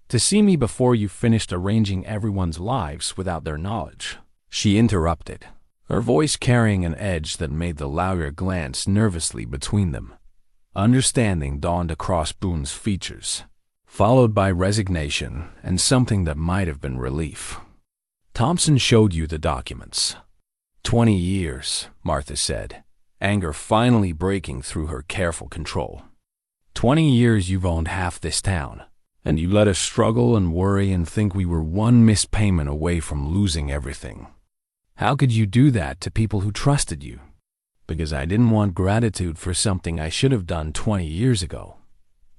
to see me before you finished arranging everyone's lives without their knowledge." She interrupted, her voice carrying an edge that made the lawyer glance nervously between them. Understanding dawned across Boone's features, followed by resignation and something that might have been relief. "Thompson showed you the documents." 20 years, Martha said, anger finally breaking through her careful control. 20 years you've owned half this town, and you let us struggle and worry and think we were one missed payment away from losing everything. How could you do that to people who trusted you? "Because I didn't want gratitude for something I should have done 20 years ago,"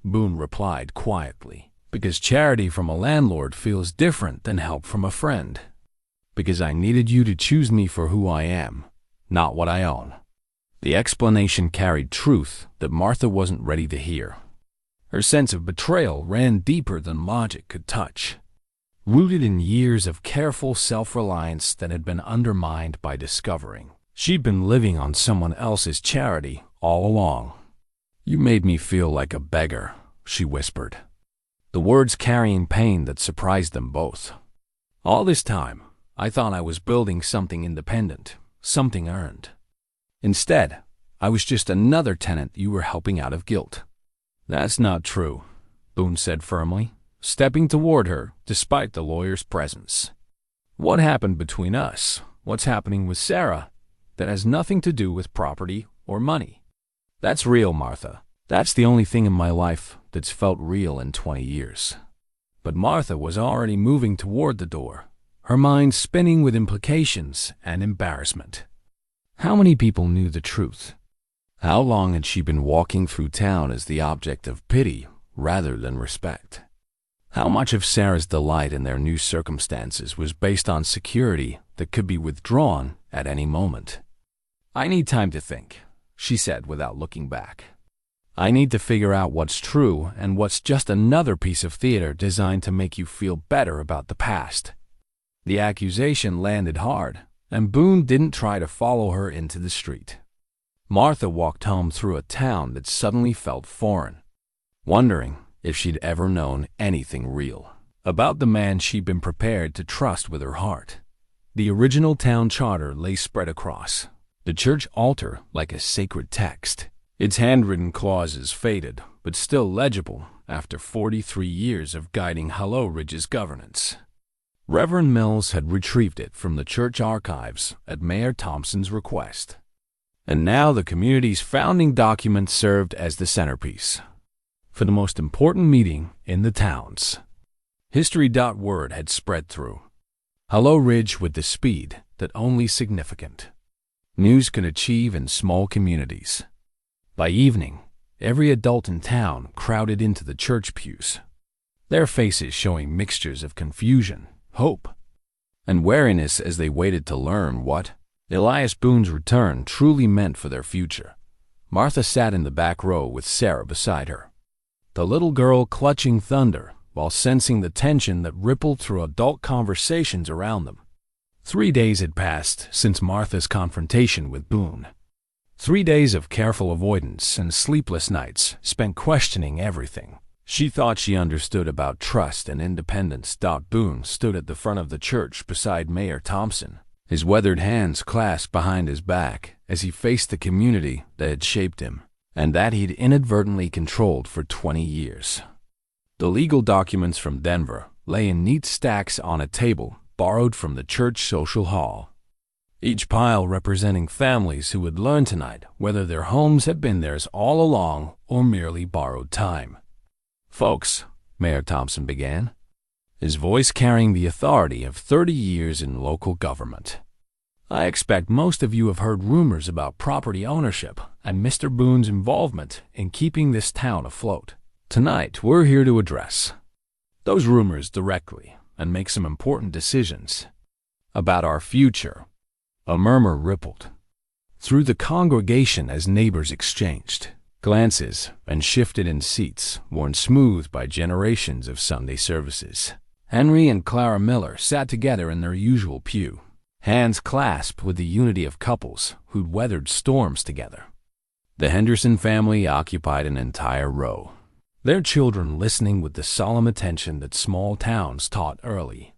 Boone replied quietly. "Because charity from a landlord feels different than help from a friend. Because I needed you to choose me for who I am, not what I own." The explanation carried truth that Martha wasn't ready to hear. Her sense of betrayal ran deeper than logic could touch, rooted in years of careful self-reliance that had been undermined by discovering she'd been living on someone else's charity all along. "You made me feel like a beggar," she whispered, the words carrying pain that surprised them both. "All this time, I thought I was building something independent, something earned. Instead, I was just another tenant you were helping out of guilt." "That's not true," Boone said firmly, stepping toward her despite the lawyer's presence. "What happened between us, what's happening with Sarah, that has nothing to do with property or money. That's real, Martha. That's the only thing in my life that's felt real in 20 years." But Martha was already moving toward the door, her mind spinning with implications and embarrassment. How many people knew the truth? How long had she been walking through town as the object of pity rather than respect? How much of Sarah's delight in their new circumstances was based on security that could be withdrawn at any moment? "I need time to think," she said without looking back. "I need to figure out what's true and what's just another piece of theater designed to make you feel better about the past." The accusation landed hard, and Boone didn't try to follow her into the street. Martha walked home through a town that suddenly felt foreign, wondering if she'd ever known anything real about the man she'd been prepared to trust with her heart. The original town charter lay spread across the church altar like a sacred text, its handwritten clauses faded but still legible after 43 years of guiding Hallow Ridge's governance. Reverend Mills had retrieved it from the church archives at Mayor Thompson's request, and now the community's founding document served as the centerpiece for the most important meeting in the towns. History.word had spread through Hallow Ridge with the speed that only significant news could achieve in small communities. By evening, every adult in town crowded into the church pews, their faces showing mixtures of confusion, hope, and wariness as they waited to learn what Elias Boone's return truly meant for their future. Martha sat in the back row with Sarah beside her, the little girl clutching thunder while sensing the tension that rippled through adult conversations around them. 3 days had passed since Martha's confrontation with Boone. 3 days of careful avoidance and sleepless nights spent questioning everything she thought she understood about trust and independence. Boone stood at the front of the church beside Mayor Thompson, his weathered hands clasped behind his back as he faced the community that had shaped him and that he'd inadvertently controlled for 20 years. The legal documents from Denver lay in neat stacks on a table borrowed from the church social hall, each pile representing families who would learn tonight whether their homes had been theirs all along or merely borrowed time. "Folks," Mayor Thompson began, his voice carrying the authority of 30 years in local government, "I expect most of you have heard rumors about property ownership and Mr. Boone's involvement in keeping this town afloat. Tonight, we're here to address those rumors directly and make some important decisions about our future." A murmur rippled through the congregation as neighbors exchanged glances and shifted in seats worn smooth by generations of Sunday services. Henry and Clara Miller sat together in their usual pew, hands clasped with the unity of couples who'd weathered storms together. The Henderson family occupied an entire row, their children listening with the solemn attention that small towns taught early.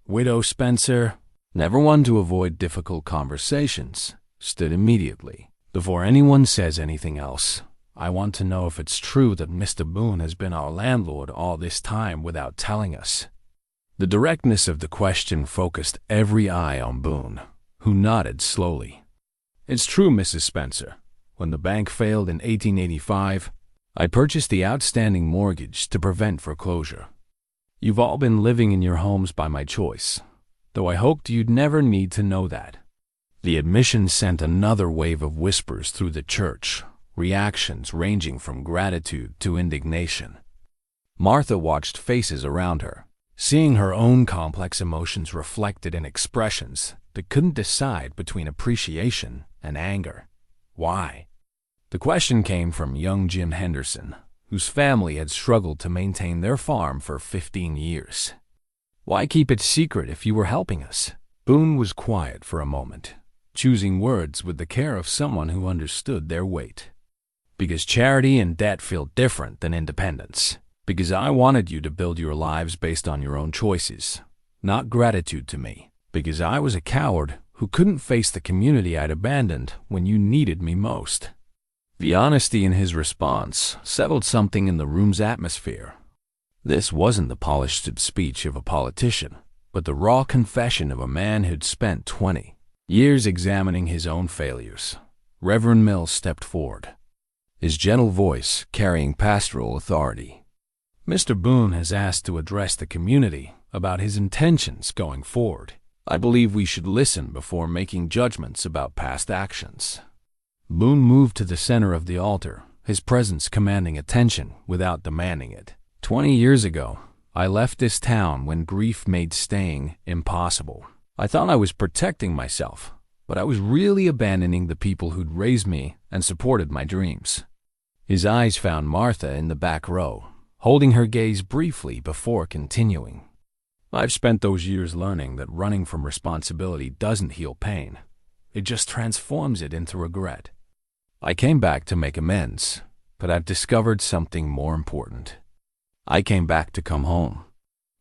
Widow Spencer, never one to avoid difficult conversations, stood immediately. "Before anyone says anything else, I want to know if it's true that Mr. Boone has been our landlord all this time without telling us." The directness of the question focused every eye on Boone, who nodded slowly. "It's true, Mrs. Spencer. When the bank failed in 1885, I purchased the outstanding mortgage to prevent foreclosure. You've all been living in your homes by my choice, though I hoped you'd never need to know that." The admission sent another wave of whispers through the church, reactions ranging from gratitude to indignation. Martha watched faces around her, seeing her own complex emotions reflected in expressions that couldn't decide between appreciation and anger. Why? The question came from young Jim Henderson, whose family had struggled to maintain their farm for 15 years. "Why keep it secret if you were helping us?" Boone was quiet for a moment, choosing words with the care of someone who understood their weight. "Because charity and debt feel different than independence. Because I wanted you to build your lives based on your own choices, not gratitude to me. Because I was a coward who couldn't face the community I'd abandoned when you needed me most." The honesty in his response settled something in the room's atmosphere. This wasn't the polished speech of a politician, but the raw confession of a man who'd spent 20 years examining his own failures. Reverend Mills stepped forward, his gentle voice carrying pastoral authority. "Mr. Boone has asked to address the community about his intentions going forward. I believe we should listen before making judgments about past actions." Boone moved to the center of the altar, his presence commanding attention without demanding it. 20 years ago, I left this town when grief made staying impossible. I thought I was protecting myself, but I was really abandoning the people who'd raised me and supported my dreams. His eyes found Martha in the back row, holding her gaze briefly before continuing. I've spent those years learning that running from responsibility doesn't heal pain. It just transforms it into regret. I came back to make amends, but I've discovered something more important. I came back to come home.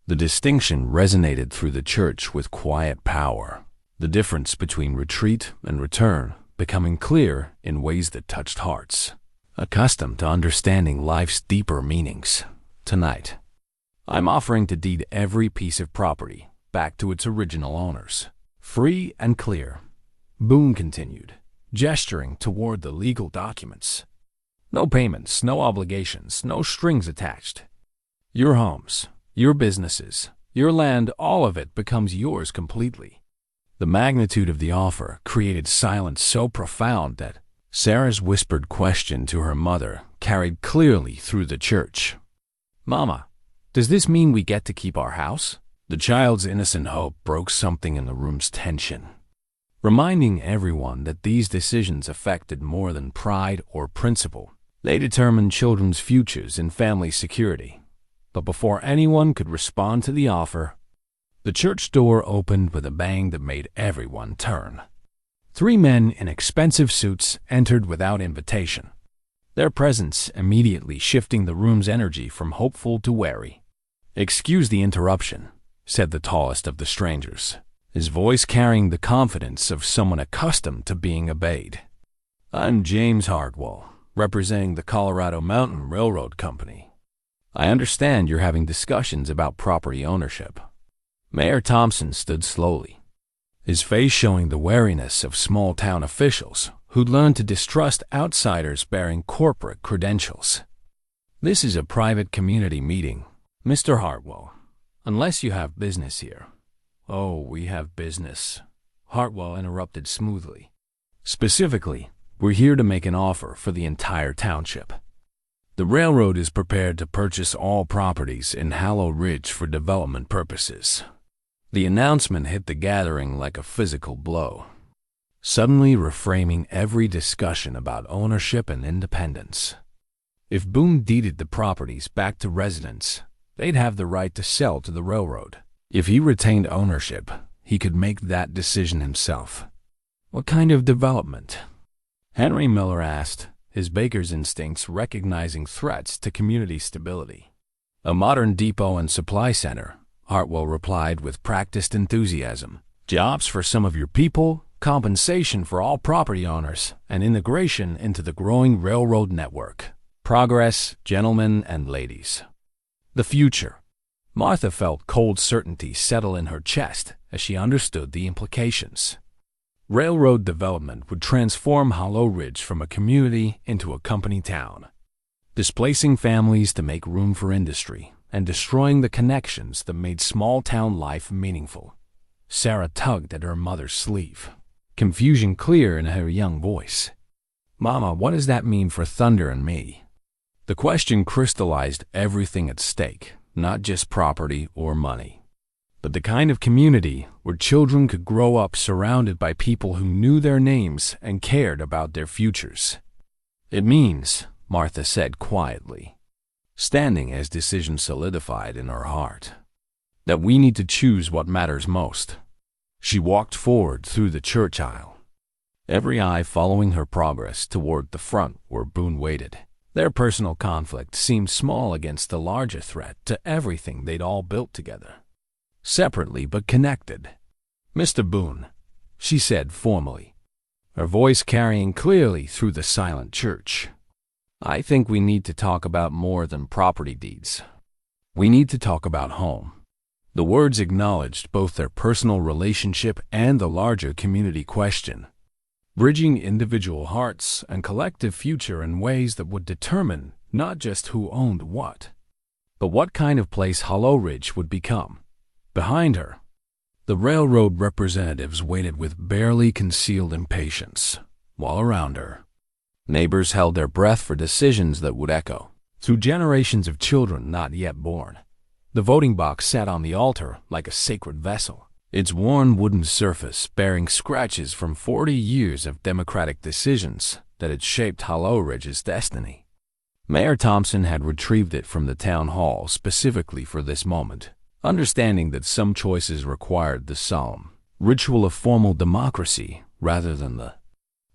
The distinction resonated through the church with quiet power, the difference between retreat and return becoming clear in ways that touched hearts. Accustomed to understanding life's deeper meanings, tonight, I'm offering to deed every piece of property back to its original owners, free and clear. Boone continued, gesturing toward the legal documents. No payments, no obligations, no strings attached. Your homes, your businesses, your land, all of it becomes yours completely. The magnitude of the offer created silence so profound that Sarah's whispered question to her mother carried clearly through the church. "Mama, does this mean we get to keep our house?" The child's innocent hope broke something in the room's tension, reminding everyone that these decisions affected more than pride or principle. They determined children's futures and family security. But before anyone could respond to the offer, the church door opened with a bang that made everyone turn. 3 men in expensive suits entered without invitation, their presence immediately shifting the room's energy from hopeful to wary. "Excuse the interruption," said the tallest of the strangers, his voice carrying the confidence of someone accustomed to being obeyed. "I'm James Hardwell, representing the Colorado Mountain Railroad Company. I understand you're having discussions about property ownership." Mayor Thompson stood slowly, his face showing the wariness of small-town officials who'd learned to distrust outsiders bearing corporate credentials. "This is a private community meeting, Mr. Hartwell, unless you have business here." "Oh, we have business," Hartwell interrupted smoothly. "Specifically, we're here to make an offer for the entire township. The railroad is prepared to purchase all properties in Hallow Ridge for development purposes." The announcement hit the gathering like a physical blow, suddenly reframing every discussion about ownership and independence. If Boone deeded the properties back to residents, they'd have the right to sell to the railroad. If he retained ownership, he could make that decision himself. "What kind of development?" Henry Miller asked, his baker's instincts recognizing threats to community stability. "A modern depot and supply center," Hartwell replied with practiced enthusiasm. "Jobs for some of your people, compensation for all property owners, and integration into the growing railroad network. Progress, gentlemen and ladies." The future. Martha felt cold certainty settle in her chest as she understood the implications. Railroad development would transform Hallow Ridge from a community into a company town, displacing families to make room for industry and destroying the connections that made small-town life meaningful. Sarah tugged at her mother's sleeve, confusion clear in her young voice. "Mama, what does that mean for Thunder and me?" The question crystallized everything at stake, not just property or money, but the kind of community where children could grow up surrounded by people who knew their names and cared about their futures. "It means," Martha said quietly, standing as decision solidified in her heart, "that we need to choose what matters most." She walked forward through the church aisle, every eye following her progress toward the front where Boone waited. Their personal conflict seemed small against the larger threat to everything they'd all built together, separately but connected. "Mr. Boone," she said formally, her voice carrying clearly through the silent church, "I think we need to talk about more than property deeds. We need to talk about home." The words acknowledged both their personal relationship and the larger community question, bridging individual hearts and collective future in ways that would determine not just who owned what, but what kind of place Hallow Ridge would become. Behind her, the railroad representatives waited with barely concealed impatience, while around her, neighbors held their breath for decisions that would echo through generations of children not yet born. The voting box sat on the altar like a sacred vessel, its worn wooden surface bearing scratches from 40 years of democratic decisions that had shaped Hallow Ridge's destiny. Mayor Thompson had retrieved it from the town hall specifically for this moment, understanding that some choices required the solemn ritual of formal democracy rather than the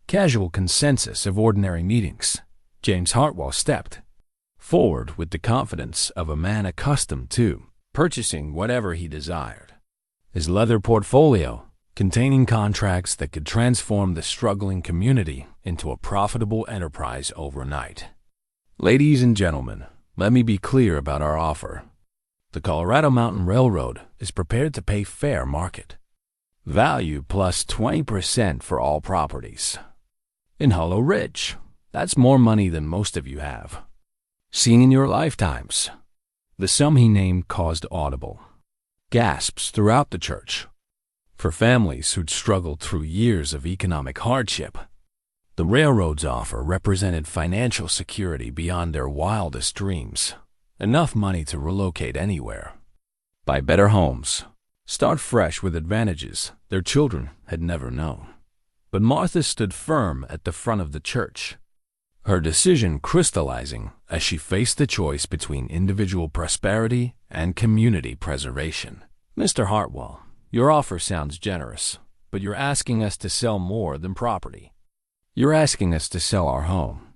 casual consensus of ordinary meetings. James Hartwell stepped forward with the confidence of a man accustomed to purchasing whatever he desired. His leather portfolio, containing contracts that could transform the struggling community into a profitable enterprise overnight. Ladies and gentlemen, let me be clear about our offer. The Colorado Mountain Railroad is prepared to pay fair market value plus 20% for all properties in Hallow Ridge. That's more money than most of you have seen in your lifetimes. The sum he named caused audible gasps throughout the church. For families who'd struggled through years of economic hardship, the railroad's offer represented financial security beyond their wildest dreams, enough money to relocate anywhere, buy better homes, start fresh with advantages their children had never known. But Martha stood firm at the front of the church, her decision crystallizing as she faced the choice between individual prosperity and community preservation. Mr. Hartwell, your offer sounds generous, but you're asking us to sell more than property. You're asking us to sell our home.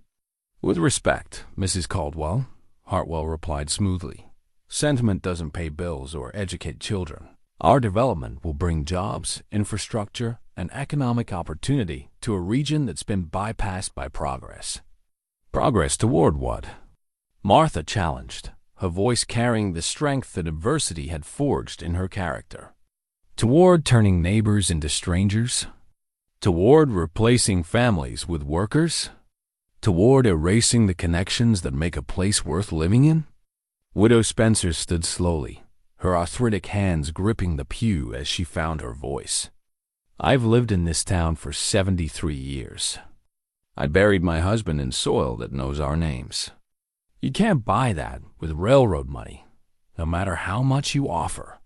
With respect, Mrs. Caldwell, Hartwell replied smoothly, sentiment doesn't pay bills or educate children. Our development will bring jobs, infrastructure, and economic opportunity to a region that's been bypassed by progress. Progress toward what? Martha challenged, her voice carrying the strength that adversity had forged in her character. Toward turning neighbors into strangers? Toward replacing families with workers? Toward erasing the connections that make a place worth living in? Widow Spencer stood slowly, her arthritic hands gripping the pew as she found her voice. I've lived in this town for 73 years. I buried my husband in soil that knows our names. You can't buy that with railroad money, no matter how much you offer.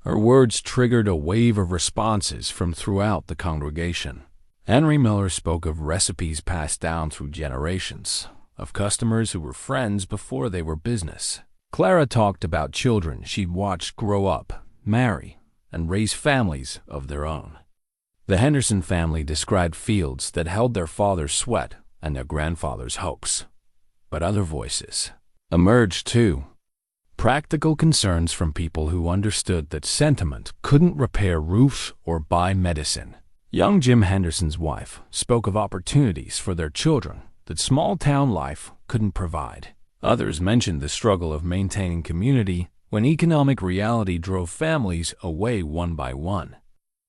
Her words triggered a wave of responses from throughout the congregation. Henry Miller spoke of recipes passed down through generations, of customers who were friends before they were business. Clara talked about children she'd watched grow up, marry, and raise families of their own. The Henderson family described fields that held their father's sweat and their grandfather's hopes. But other voices emerged too. Practical concerns from people who understood that sentiment couldn't repair roofs or buy medicine. Young Jim Henderson's wife spoke of opportunities for their children that small-town life couldn't provide. Others mentioned the struggle of maintaining community when economic reality drove families away one by one.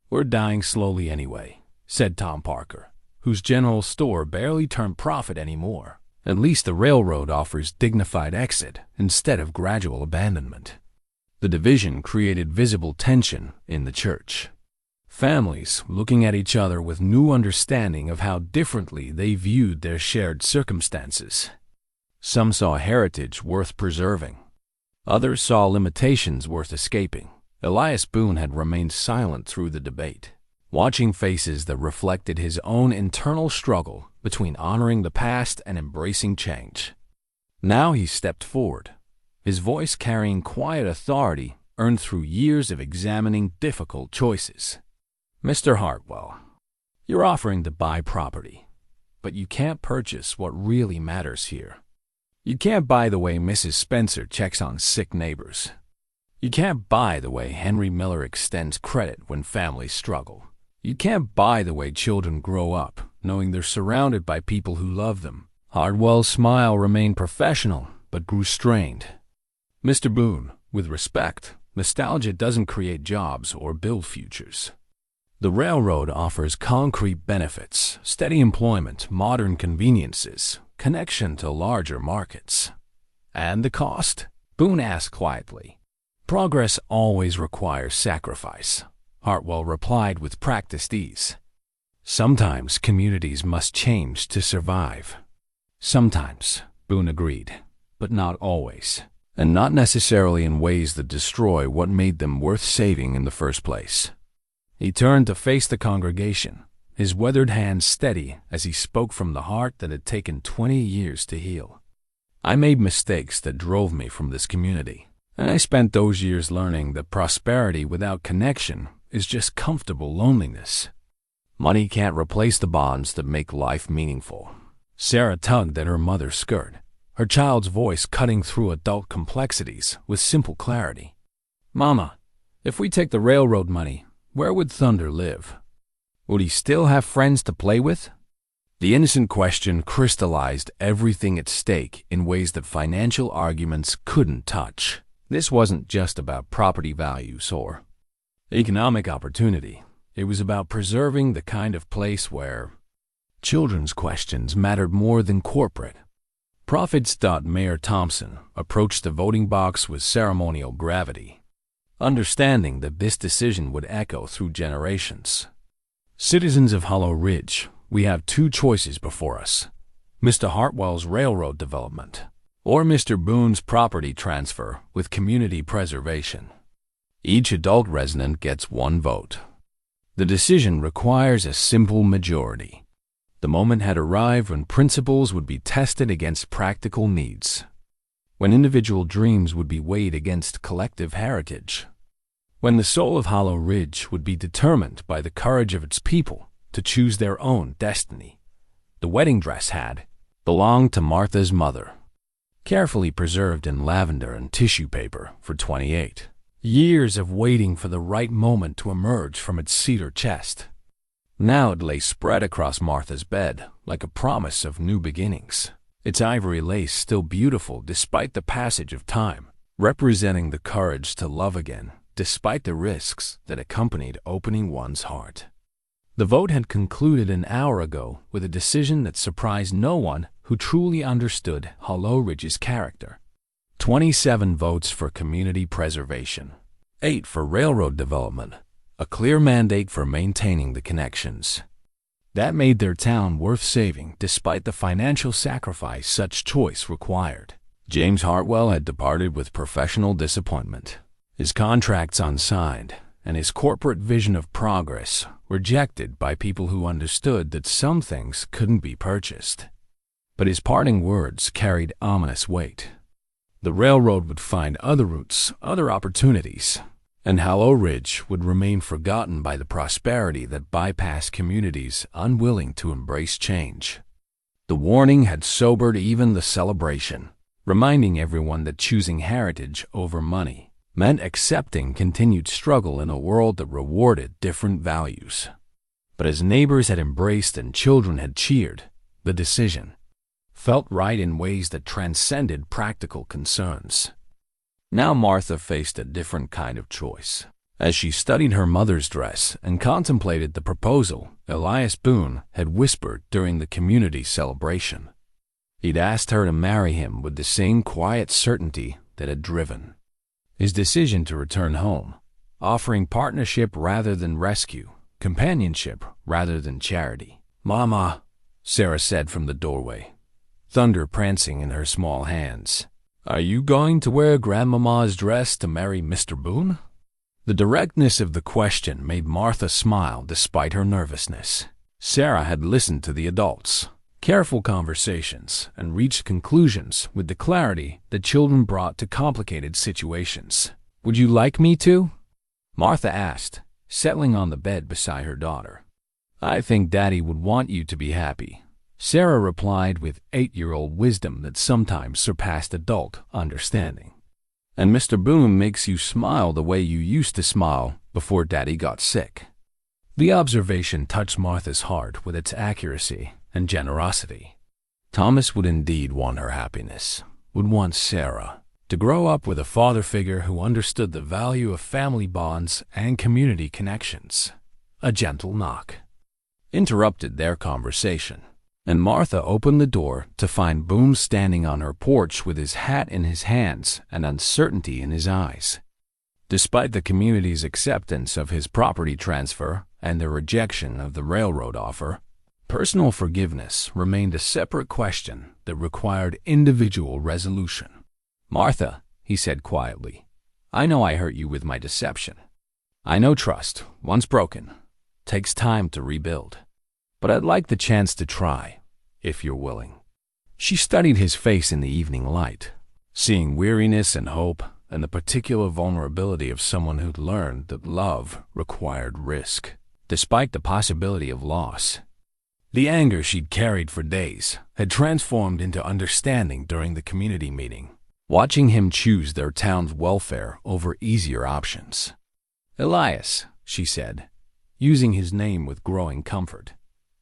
We're dying slowly anyway, said Tom Parker, whose general store barely turned profit anymore. At least the railroad offers dignified exit instead of gradual abandonment. The division created visible tension in the church. Families looking at each other with new understanding of how differently they viewed their shared circumstances. Some saw heritage worth preserving. Others saw limitations worth escaping. Elias Boone had remained silent through the debate, watching faces that reflected his own internal struggle between honoring the past and embracing change. Now he stepped forward, his voice carrying quiet authority earned through years of examining difficult choices. Mr. Hartwell, you're offering to buy property, but you can't purchase what really matters here. You can't buy the way Mrs. Spencer checks on sick neighbors. You can't buy the way Henry Miller extends credit when families struggle. You can't buy the way children grow up, knowing they're surrounded by people who love them. Hartwell's smile remained professional, but grew strained. Mr. Boone, with respect, nostalgia doesn't create jobs or build futures. The railroad offers concrete benefits, steady employment, modern conveniences, connection to larger markets. And the cost? Boone asked quietly. Progress always requires sacrifice, Hartwell replied with practiced ease. Sometimes communities must change to survive. Sometimes, Boone agreed, but not always, and not necessarily in ways that destroy what made them worth saving in the first place. He turned to face the congregation, his weathered hands steady as he spoke from the heart that had taken 20 years to heal. I made mistakes that drove me from this community. And I spent those years learning that prosperity without connection is just comfortable loneliness. Money can't replace the bonds that make life meaningful. Sarah tugged at her mother's skirt, her child's voice cutting through adult complexities with simple clarity. Mama, if we take the railroad money, where would Thunder live? Would he still have friends to play with? The innocent question crystallized everything at stake in ways that financial arguments couldn't touch. This wasn't just about property values or economic opportunity. It was about preserving the kind of place where children's questions mattered more than corporate. Prophets. Mayor Thompson approached the voting box with ceremonial gravity, understanding that this decision would echo through generations. Citizens of Hallow Ridge, we have two choices before us: Mr. Hartwell's railroad development, or Mr. Boone's property transfer with community preservation. Each adult resident gets one vote. The decision requires a simple majority. The moment had arrived when principles would be tested against practical needs, when individual dreams would be weighed against collective heritage, when the soul of Hallow Ridge would be determined by the courage of its people to choose their own destiny. The wedding dress had belonged to Martha's mother, carefully preserved in lavender and tissue paper for 28 years of waiting for the right moment to emerge from its cedar chest. Now it lay spread across Martha's bed like a promise of new beginnings, its ivory lace still beautiful despite the passage of time, representing the courage to love again despite the risks that accompanied opening one's heart. The vote had concluded an hour ago with a decision that surprised no one who truly understood Hallow Ridge's character. 27 votes for community preservation, 8 for railroad development, a clear mandate for maintaining the connections. That made their town worth saving despite the financial sacrifice such choice required. James Hartwell had departed with professional disappointment, his contracts unsigned, and his corporate vision of progress rejected by people who understood that some things couldn't be purchased. But his parting words carried ominous weight. The railroad would find other routes, other opportunities, and Hallow Ridge would remain forgotten by the prosperity that bypassed communities unwilling to embrace change. The warning had sobered even the celebration, reminding everyone that choosing heritage over money meant accepting continued struggle in a world that rewarded different values. But as neighbors had embraced and children had cheered, the decision felt right in ways that transcended practical concerns. Now Martha faced a different kind of choice. As she studied her mother's dress and contemplated the proposal Elias Boone had whispered during the community celebration, he'd asked her to marry him with the same quiet certainty that had driven his decision to return home, offering partnership rather than rescue, companionship rather than charity. "Mama," Sarah said from the doorway, thunder prancing in her small hands, "are you going to wear Grandmama's dress to marry Mr. Boone?" The directness of the question made Martha smile despite her nervousness. Sarah had listened to the adults, careful conversations, and reached conclusions with the clarity that children brought to complicated situations. "Would you like me to?" Martha asked, settling on the bed beside her daughter. "I think Daddy would want you to be happy," Sarah replied with 8-year-old wisdom that sometimes surpassed adult understanding. "And Mr. Boone makes you smile the way you used to smile before Daddy got sick." The observation touched Martha's heart with its accuracy and generosity. Thomas would indeed want her happiness, would want Sarah to grow up with a father figure who understood the value of family bonds and community connections. A gentle knock interrupted their conversation, and Martha opened the door to find Boone standing on her porch with his hat in his hands and uncertainty in his eyes. Despite the community's acceptance of his property transfer and their rejection of the railroad offer, personal forgiveness remained a separate question that required individual resolution. "Martha," he said quietly, "I know I hurt you with my deception. I know trust, once broken, takes time to rebuild. But I'd like the chance to try, if you're willing." She studied his face in the evening light, seeing weariness and hope, and the particular vulnerability of someone who'd learned that love required risk, despite the possibility of loss. The anger she'd carried for days had transformed into understanding during the community meeting, watching him choose their town's welfare over easier options. "Elias," she said, using his name with growing comfort,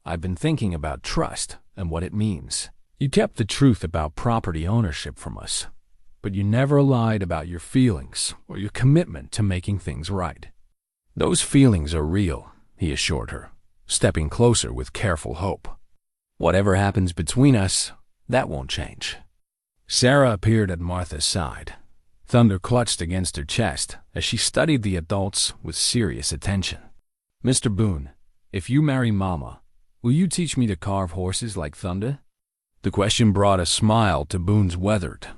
"I've been thinking about trust and what it means. You kept the truth about property ownership from us, but you never lied about your feelings or your commitment to making things right." "Those feelings are real," he assured her, stepping closer with careful hope. "Whatever happens between us, that won't change." Sarah appeared at Martha's side. Thunder clutched against her chest as she studied the adults with serious attention. "Mr. Boone, if you marry Mama, will you teach me to carve horses like Thunder?" The question brought a smile to Boone's weathered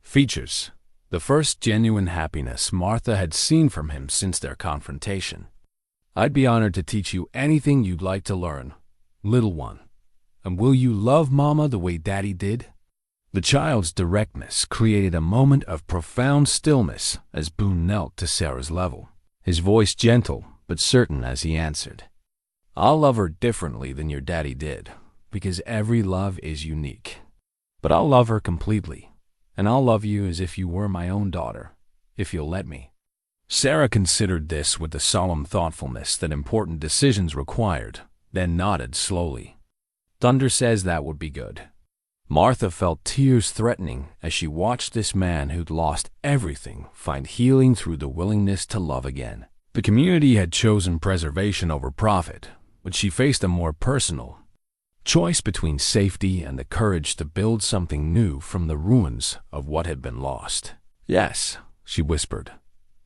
features, the first genuine happiness Martha had seen from him since their confrontation. "I'd be honored to teach you anything you'd like to learn, little one. And will you love Mama the way Daddy did?" The child's directness created a moment of profound stillness as Boone knelt to Sarah's level, his voice gentle but certain as he answered, "I'll love her differently than your daddy did, because every love is unique. But I'll love her completely, and I'll love you as if you were my own daughter, if you'll let me." Sarah considered this with the solemn thoughtfulness that important decisions required, then nodded slowly. "Thunder says that would be good." Martha felt tears threatening as she watched this man who'd lost everything find healing through the willingness to love again. The community had chosen preservation over profit, but she faced a more personal choice between safety and the courage to build something new from the ruins of what had been lost. "Yes," she whispered,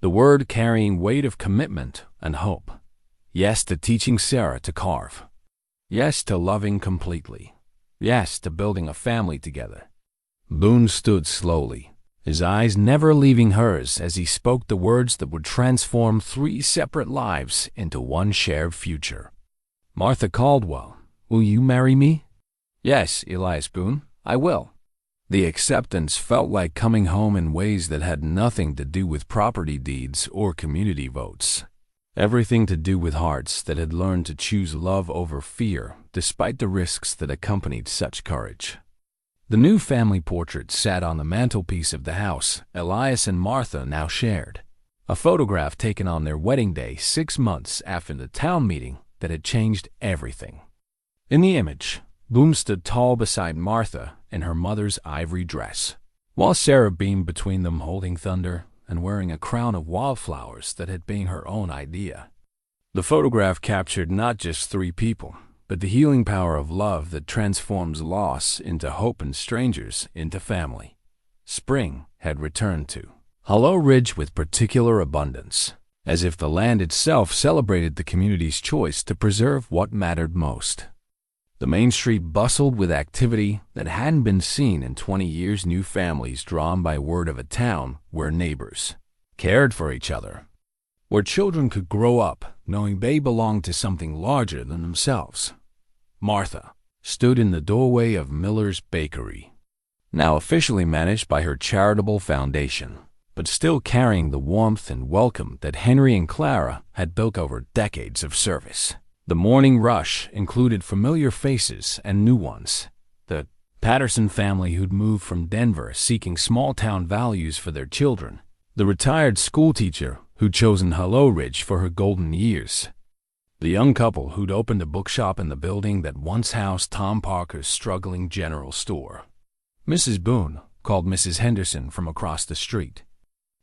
the word carrying weight of commitment and hope. Yes to teaching Sarah to carve. Yes to loving completely. Yes to building a family together. Boone stood slowly, his eyes never leaving hers as he spoke the words that would transform 3 separate lives into one shared future. "Martha Caldwell, will you marry me?" "Yes, Elias Boone, I will." The acceptance felt like coming home in ways that had nothing to do with property deeds or community votes. Everything to do with hearts that had learned to choose love over fear, despite the risks that accompanied such courage. The new family portrait sat on the mantelpiece of the house Elias and Martha now shared, a photograph taken on their wedding day 6 months after the town meeting that had changed everything. In the image, Boone stood tall beside Martha in her mother's ivory dress, while Sarah beamed between them holding Thunder and wearing a crown of wildflowers that had been her own idea. The photograph captured not just 3 people, but the healing power of love that transforms loss into hope and strangers into family. Spring had returned to Hallow Ridge with particular abundance, as if the land itself celebrated the community's choice to preserve what mattered most. The main street bustled with activity that hadn't been seen in 20 years. New families drawn by word of a town where neighbors cared for each other, where children could grow up knowing they belonged to something larger than themselves. Martha stood in the doorway of Miller's Bakery, now officially managed by her charitable foundation, but still carrying the warmth and welcome that Henry and Clara had built over decades of service. The morning rush included familiar faces and new ones. The Patterson family who'd moved from Denver seeking small-town values for their children. The retired schoolteacher who'd chosen Hallow Ridge for her golden years. The young couple who'd opened a bookshop in the building that once housed Tom Parker's struggling general store. Mrs. Boone called Mrs. Henderson from across the street,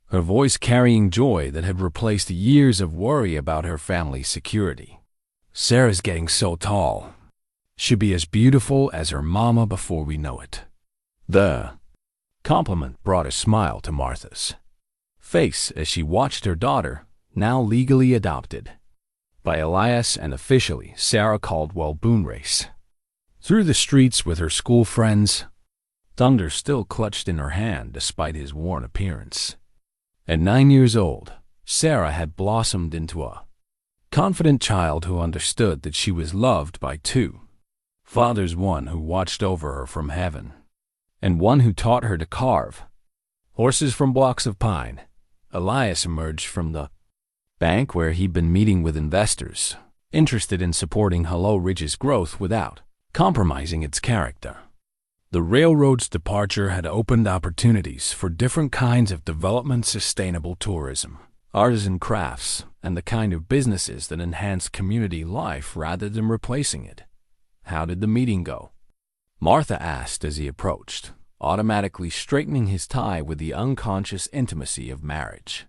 her voice carrying joy that had replaced years of worry about her family's security. "Sarah's getting so tall. She'll be as beautiful as her mama before we know it." The compliment brought a smile to Martha's face as she watched her daughter, now legally adopted by Elias and officially Sarah Caldwell Boone race through the streets with her school friends, Thunder still clutched in her hand despite his worn appearance. At 9 years old, Sarah had blossomed into a confident child who understood that she was loved by 2 fathers, one who watched over her from heaven, and one who taught her to carve Horses from blocks of pine. Elias emerged from the bank where he'd been meeting with investors, interested in supporting Hallow Ridge's growth without compromising its character. The railroad's departure had opened opportunities for different kinds of development, sustainable tourism, artisan crafts, and the kind of businesses that enhance community life rather than replacing it. "How did the meeting go?" Martha asked as he approached, automatically straightening his tie with the unconscious intimacy of marriage.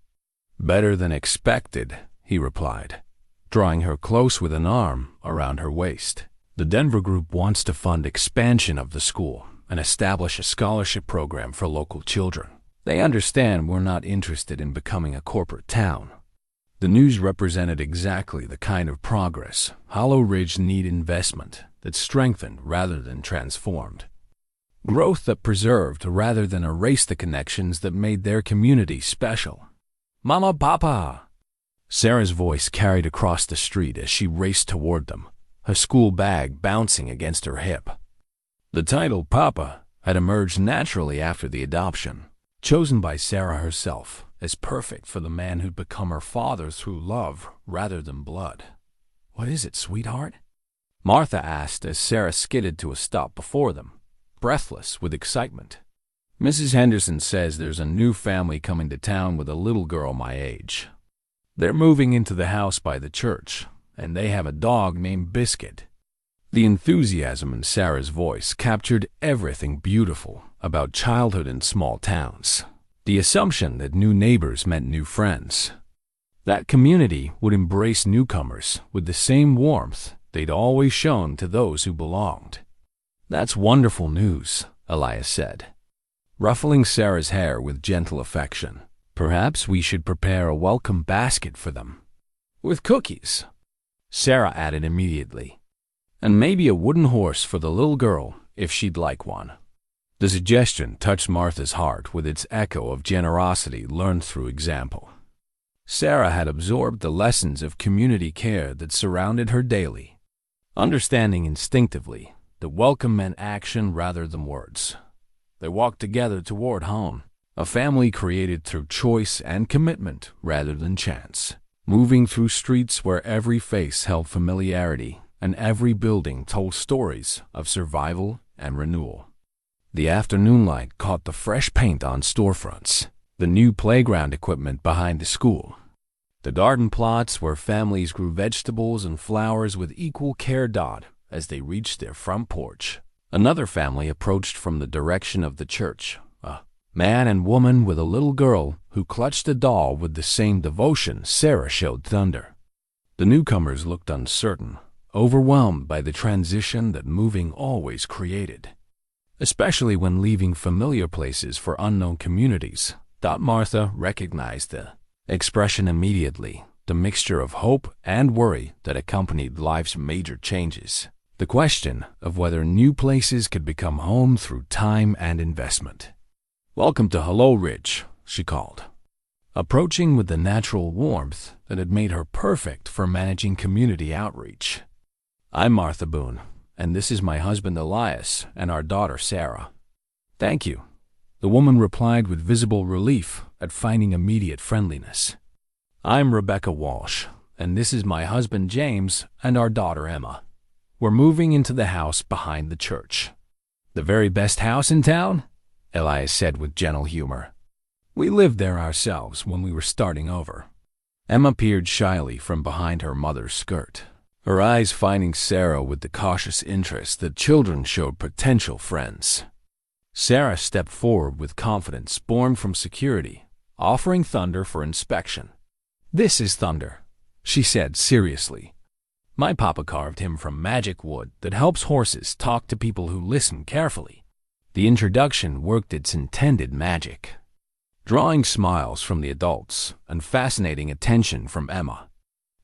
"Better than expected," he replied, drawing her close with an arm around her waist. "The Denver group wants to fund expansion of the school and establish a scholarship program for local children. They understand we're not interested in becoming a corporate town." The news represented exactly the kind of progress Hallow Ridge needed: investment that strengthened rather than transformed, growth that preserved rather than erased the connections that made their community special. "Mama, Papa!" Sarah's voice carried across the street as she raced toward them, her school bag bouncing against her hip. The title Papa had emerged naturally after the adoption, chosen by Sarah herself as perfect for the man who'd become her father through love rather than blood. "What is it, sweetheart?" Martha asked as Sarah skidded to a stop before them, breathless with excitement. "Mrs. Henderson says there's a new family coming to town with a little girl my age. They're moving into the house by the church, and they have a dog named Biscuit." The enthusiasm in Sarah's voice captured everything beautiful about childhood in small towns. The assumption that new neighbors meant new friends. That community would embrace newcomers with the same warmth they'd always shown to those who belonged. "That's wonderful news," Elias said, ruffling Sarah's hair with gentle affection. "Perhaps we should prepare a welcome basket for them." "With cookies," Sarah added immediately. "And maybe a wooden horse for the little girl, if she'd like one." The suggestion touched Martha's heart with its echo of generosity learned through example. Sarah had absorbed the lessons of community care that surrounded her daily, understanding instinctively that welcome meant action rather than words. They walked together toward home, a family created through choice and commitment rather than chance, moving through streets where every face held familiarity and every building told stories of survival and renewal. The afternoon light caught the fresh paint on storefronts, the new playground equipment behind the school, the garden plots where families grew vegetables and flowers with equal care. As they reached their front porch, another family approached from the direction of the church, a man and woman with a little girl who clutched a doll with the same devotion Sarah showed Thunder. The newcomers looked uncertain, overwhelmed by the transition that moving always created, especially when leaving familiar places for unknown communities. Martha recognized the expression immediately, the mixture of hope and worry that accompanied life's major changes, the question of whether new places could become home through time and investment. "Welcome to Hallow Ridge," she called, approaching with the natural warmth that had made her perfect for managing community outreach. "I'm Martha Boone, and this is my husband Elias and our daughter Sarah." "Thank you," the woman replied with visible relief at finding immediate friendliness. "I'm Rebecca Walsh, and this is my husband James and our daughter Emma. We're moving into the house behind the church." "The very best house in town?" Elias said with gentle humor. "We lived there ourselves when we were starting over." Emma peered shyly from behind her mother's skirt, her eyes finding Sarah with the cautious interest that children showed potential friends. Sarah stepped forward with confidence born from security, offering Thunder for inspection. "This is Thunder," she said seriously. "My papa carved him from magic wood that helps horses talk to people who listen carefully." The introduction worked its intended magic, drawing smiles from the adults and fascinating attention from Emma,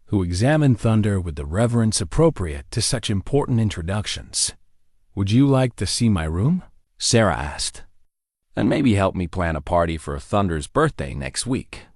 who examined Thunder with the reverence appropriate to such important introductions. "Would you like to see my room?" Sarah asked. "And maybe help me plan a party for Thunder's birthday next week."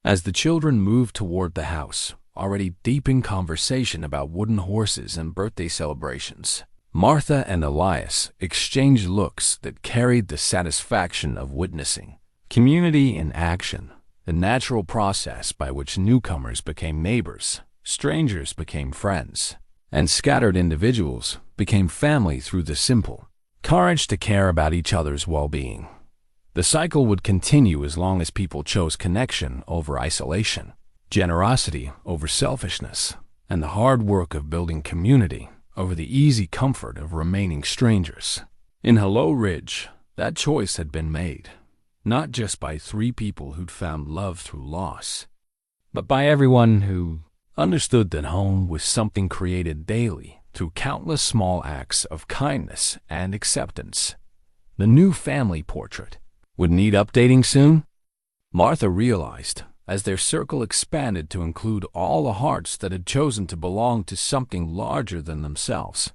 As the children moved toward the house, already deep in conversation about wooden horses and birthday celebrations, Martha and Elias exchanged looks that carried the satisfaction of witnessing Community in action, the natural process by which newcomers became neighbors, strangers became friends, and scattered individuals became family through the simple courage to care about each other's well-being. The cycle would continue as long as people chose connection over isolation, generosity over selfishness, and the hard work of building community over the easy comfort of remaining strangers. In Hallow Ridge, that choice had been made, not just by 3 people who'd found love through loss, but by everyone who understood that home was something created daily through countless small acts of kindness and acceptance. The new family portrait would need updating soon? Martha realized, as their circle expanded to include all the hearts that had chosen to belong to something larger than themselves.